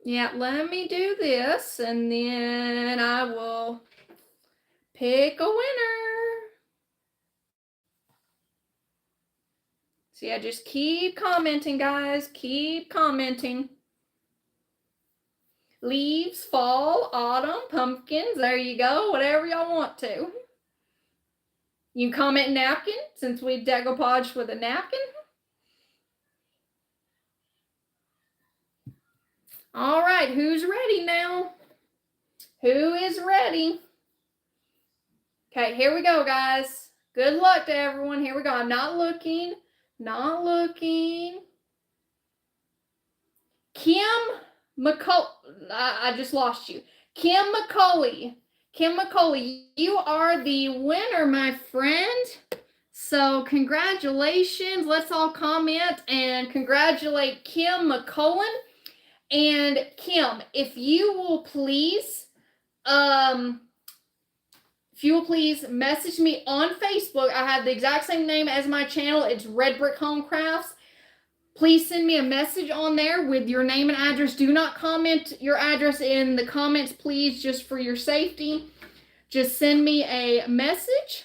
Yeah, let me do this, and then I will pick a winner. So yeah, just keep commenting, guys. Keep commenting. Leaves, fall, autumn, pumpkins. There you go. Whatever y'all want to. You can comment napkin, since we decoupaged with a napkin. All right, who's ready now? Who is ready? Okay, here we go, guys. Good luck to everyone. Here we go. I'm not looking. Not looking. Kim McCullough. I just lost you. Kim McCauley. Kim McCauley, you are the winner, my friend. So congratulations. Let's all comment and congratulate Kim McCullen. And Kim, if you will please message me on Facebook. I have the exact same name as my channel. It's Red Brick Home Crafts. Please send me a message on there with your name and address. Do not comment your address in the comments, please, just for your safety. Just send me a message,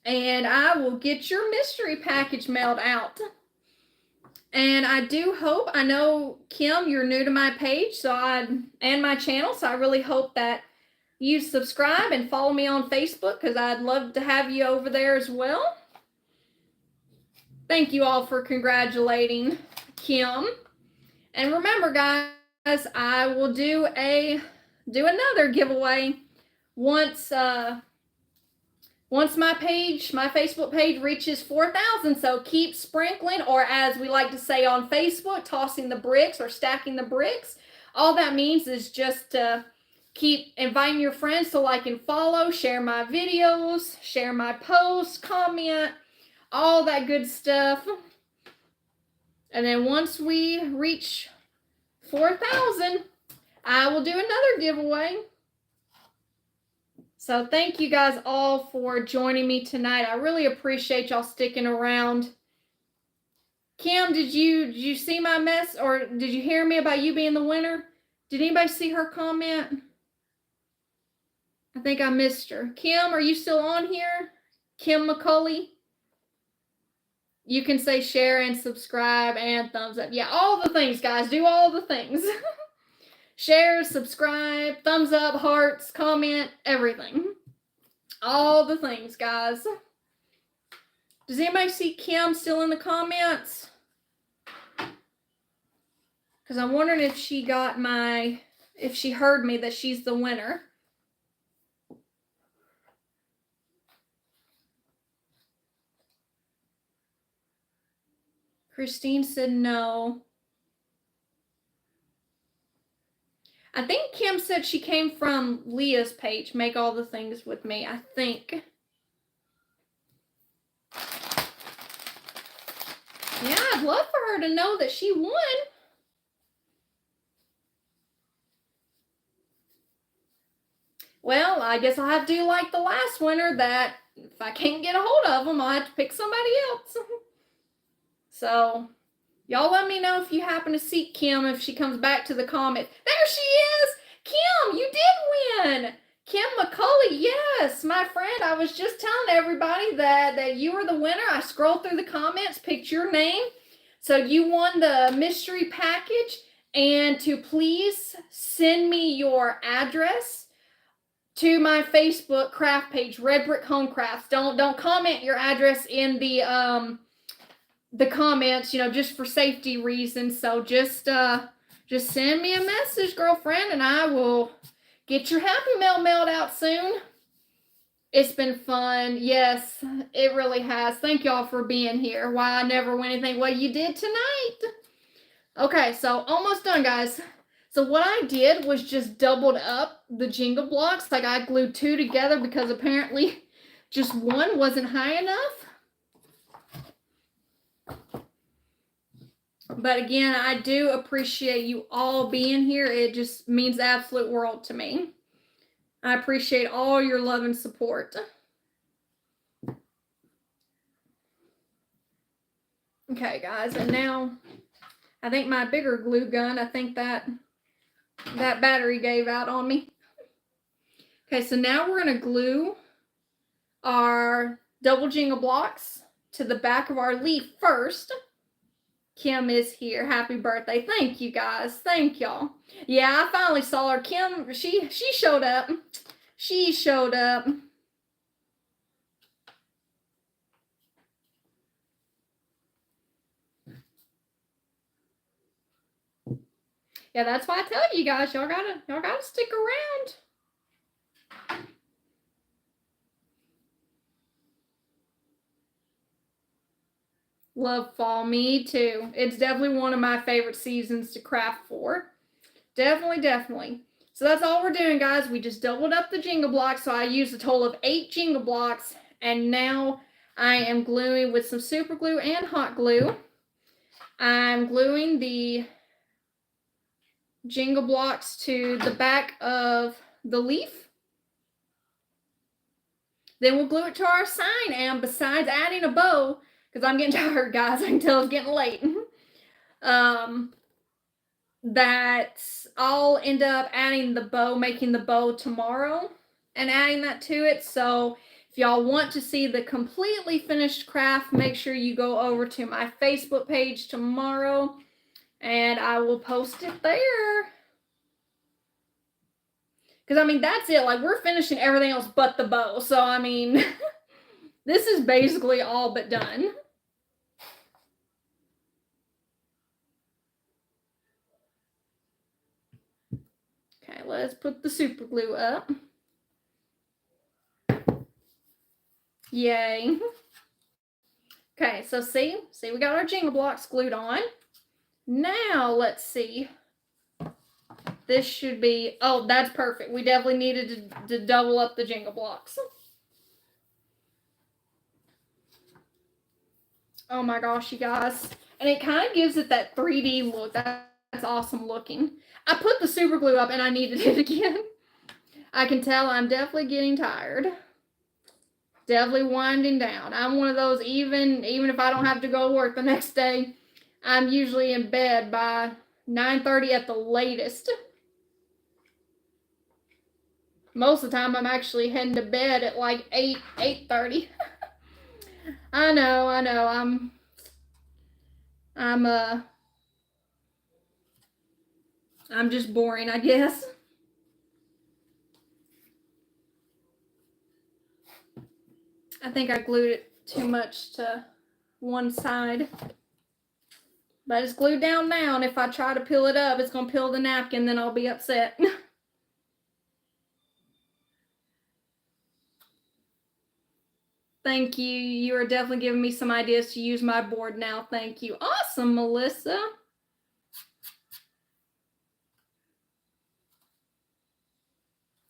and I will get your mystery package mailed out. And I do hope, I know, Kim, you're new to my page and my channel, so I really hope that you subscribe and follow me on Facebook, because I'd love to have you over there as well. Thank you all for congratulating Kim. And remember, guys, I will do another giveaway once my Facebook page reaches 4,000. So keep sprinkling, or as we like to say on Facebook, tossing the bricks or stacking the bricks. All that means is just to keep inviting your friends to like and follow, share my videos, share my posts, comment, all that good stuff. And then once we reach 4,000, I will do another giveaway. So thank you guys all for joining me tonight. I really appreciate y'all sticking around. Kim, did you see my mess, or did you hear me about you being the winner? Did anybody see her comment? I think I missed her. Kim, are you still on here? Kim McCulley? You can say share and subscribe and thumbs up. Yeah, all the things, guys. Do all the things. Share, subscribe, thumbs up, hearts, comment, everything. All the things, guys. Does anybody see Kim still in the comments? Because I'm wondering if she got if she heard me that she's the winner. Christine said no. I think Kim said she came from Leah's page, Make All the Things With Me, I think. Yeah, I'd love for her to know that she won. Well, I guess I'll have to do like the last winner, that if I can't get a hold of them, I'll have to pick somebody else. So, y'all let me know if you happen to see Kim, if she comes back to the comments. There she is! Kim, you did win! Kim McCulley, yes, my friend. I was just telling everybody that you were the winner. I scrolled through the comments, picked your name. So you won the mystery package. And to please send me your address to my Facebook craft page, Red Brick Home Crafts. Don't comment your address in the comments, just for safety reasons. So just send me a message, girlfriend, and I will get your Happy Mail mailed out soon. It's been fun. Yes, it really has. Thank y'all for being here. Why I never win anything. Well, you did tonight. Okay, so almost done, guys. So what I did was just doubled up the Jenga blocks. Like I glued 2 together because apparently just one wasn't high enough. But again, I do appreciate you all being here. It just means the absolute world to me. I appreciate all your love and support. Okay, guys, and now I think my bigger glue gun, I think that battery gave out on me. Okay, so now we're going to glue our double Jenga blocks to the back of our leaf first. Kim is here. Happy birthday. Thank you, guys. Thank y'all. Yeah, I finally saw her. Kim, she showed up. She showed up. Yeah, that's why I tell you guys, y'all gotta stick around. Love fall. Me too. It's definitely one of my favorite seasons to craft for. Definitely. So that's all we're doing, guys. We just doubled up the Jenga blocks. So I used a total of 8 Jenga blocks. And now I am gluing with some super glue and hot glue. I'm gluing the Jenga blocks to the back of the leaf. Then we'll glue it to our sign. And besides adding a bow, because I'm getting tired, guys, I can tell it's getting late. That I'll end up adding the bow, making the bow tomorrow and adding that to it. So if y'all want to see the completely finished craft, make sure you go over to my Facebook page tomorrow and I will post it there. Because, I mean, that's it. Like, we're finishing everything else but the bow. So, I mean, this is basically all but done. Okay, let's put the super glue up. Yay. Okay, so see, we got our Jenga blocks glued on. Now, let's see. This should be, oh, that's perfect. We definitely needed to double up the Jenga blocks. Oh my gosh, you guys. And it kind of gives it that 3D look. That's awesome looking. I put the super glue up and I needed it again. I can tell I'm definitely getting tired. Definitely winding down. I'm one of those, even if I don't have to go to work the next day, I'm usually in bed by 9:30 at the latest. Most of the time I'm actually heading to bed at like 8:30. I know. I'm just boring, I guess. I think I glued it too much to one side. But it's glued down now, and if I try to peel it up, it's gonna peel the napkin, then I'll be upset. Thank you. You are definitely giving me some ideas to use my board now. Thank you. Awesome, Melissa.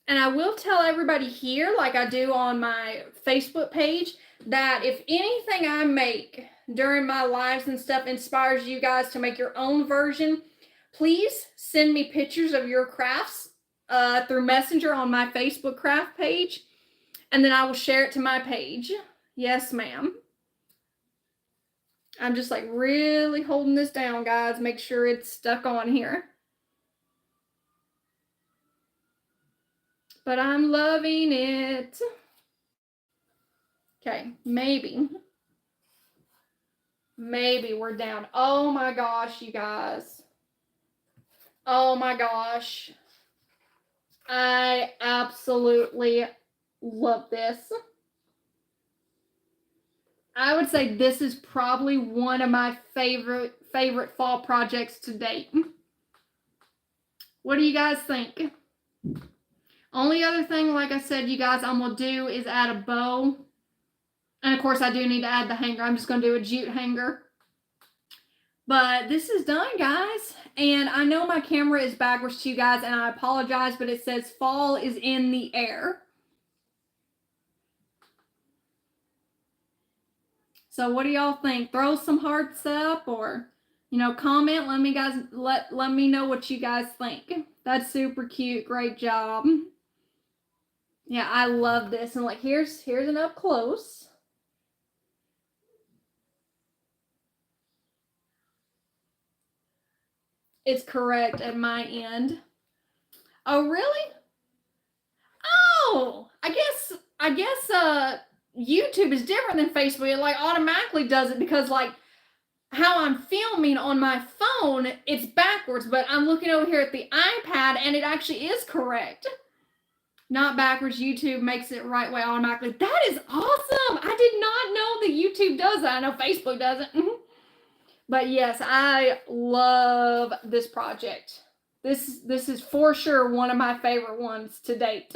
And I will tell everybody here, like I do on my Facebook page, that if anything I make during my lives and stuff inspires you guys to make your own version, please send me pictures of your crafts through Messenger on my Facebook craft page, and then I will share it to my page. Yes, ma'am. I'm just like really holding this down, guys. Make sure it's stuck on here. But I'm loving it. Okay, maybe we're down. Oh my gosh, you guys. Oh my gosh. I absolutely love this. I would say this is probably one of my favorite fall projects to date. What do you guys think? Only other thing, like I said, you guys, I'm going to do is add a bow. And of course, I do need to add the hanger. I'm just going to do a jute hanger. But this is done, guys. And I know my camera is backwards to you guys, and I apologize, but it says fall is in the air. So what do y'all think? Throw some hearts up, or, you know, comment. Let me know what you guys think. That's super cute. Great job. Yeah, I love this. And like, here's an up close. It's correct at my end. Oh, really? Oh, I guess YouTube is different than Facebook. It like automatically does it because like how I'm filming on my phone, it's backwards, but I'm looking over here at the iPad and it actually is correct. Not backwards. YouTube makes it right way automatically. That is awesome. I did not know that YouTube does that. I know Facebook doesn't. But yes, I love this project. This is for sure one of my favorite ones to date.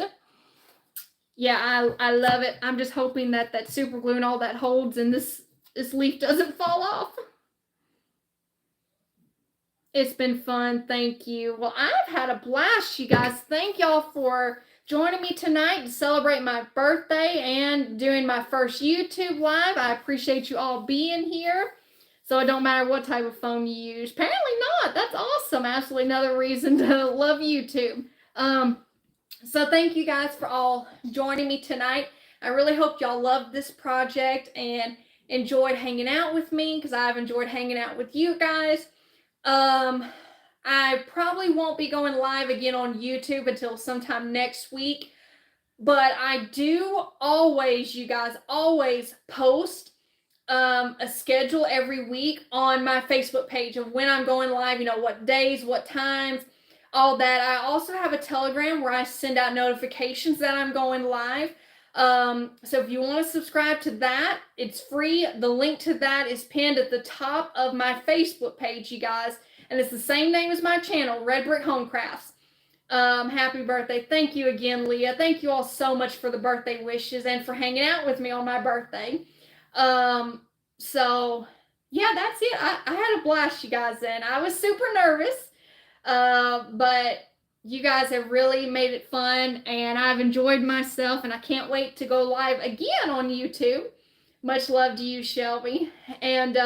Yeah, I love it. I'm just hoping that that super glue and all that holds and this leaf doesn't fall off. It's been fun. Thank you. Well, I've had a blast, you guys. Thank y'all for joining me tonight to celebrate my birthday and doing my first YouTube live. I appreciate you all being here. So it don't matter what type of phone you use. Apparently not. That's awesome. Absolutely another reason to love YouTube. So thank you guys for all joining me tonight. I really hope y'all loved this project and enjoyed hanging out with me, because I've enjoyed hanging out with you guys. I probably won't be going live again on YouTube until sometime next week, but I do always, you guys, always post a schedule every week on my Facebook page of when I'm going live, you know, what days, what times, all that. I also have a Telegram where I send out notifications that I'm going live. So if you want to subscribe to that, it's free. The link to that is pinned at the top of my Facebook page, you guys. And it's the same name as my channel, Red Brick Home Crafts. Happy birthday. Thank you again, Leah. Thank you all so much for the birthday wishes and for hanging out with me on my birthday. So yeah, that's it. I had a blast, you guys, and I was super nervous. But you guys have really made it fun, and I've enjoyed myself, and I can't wait to go live again on YouTube. Much love to you, Shelby. And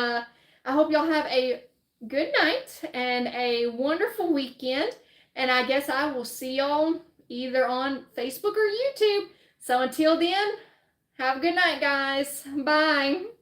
I hope y'all have a good night and a wonderful weekend. And I guess I will see y'all either on Facebook or YouTube. So until then, have a good night, guys. Bye.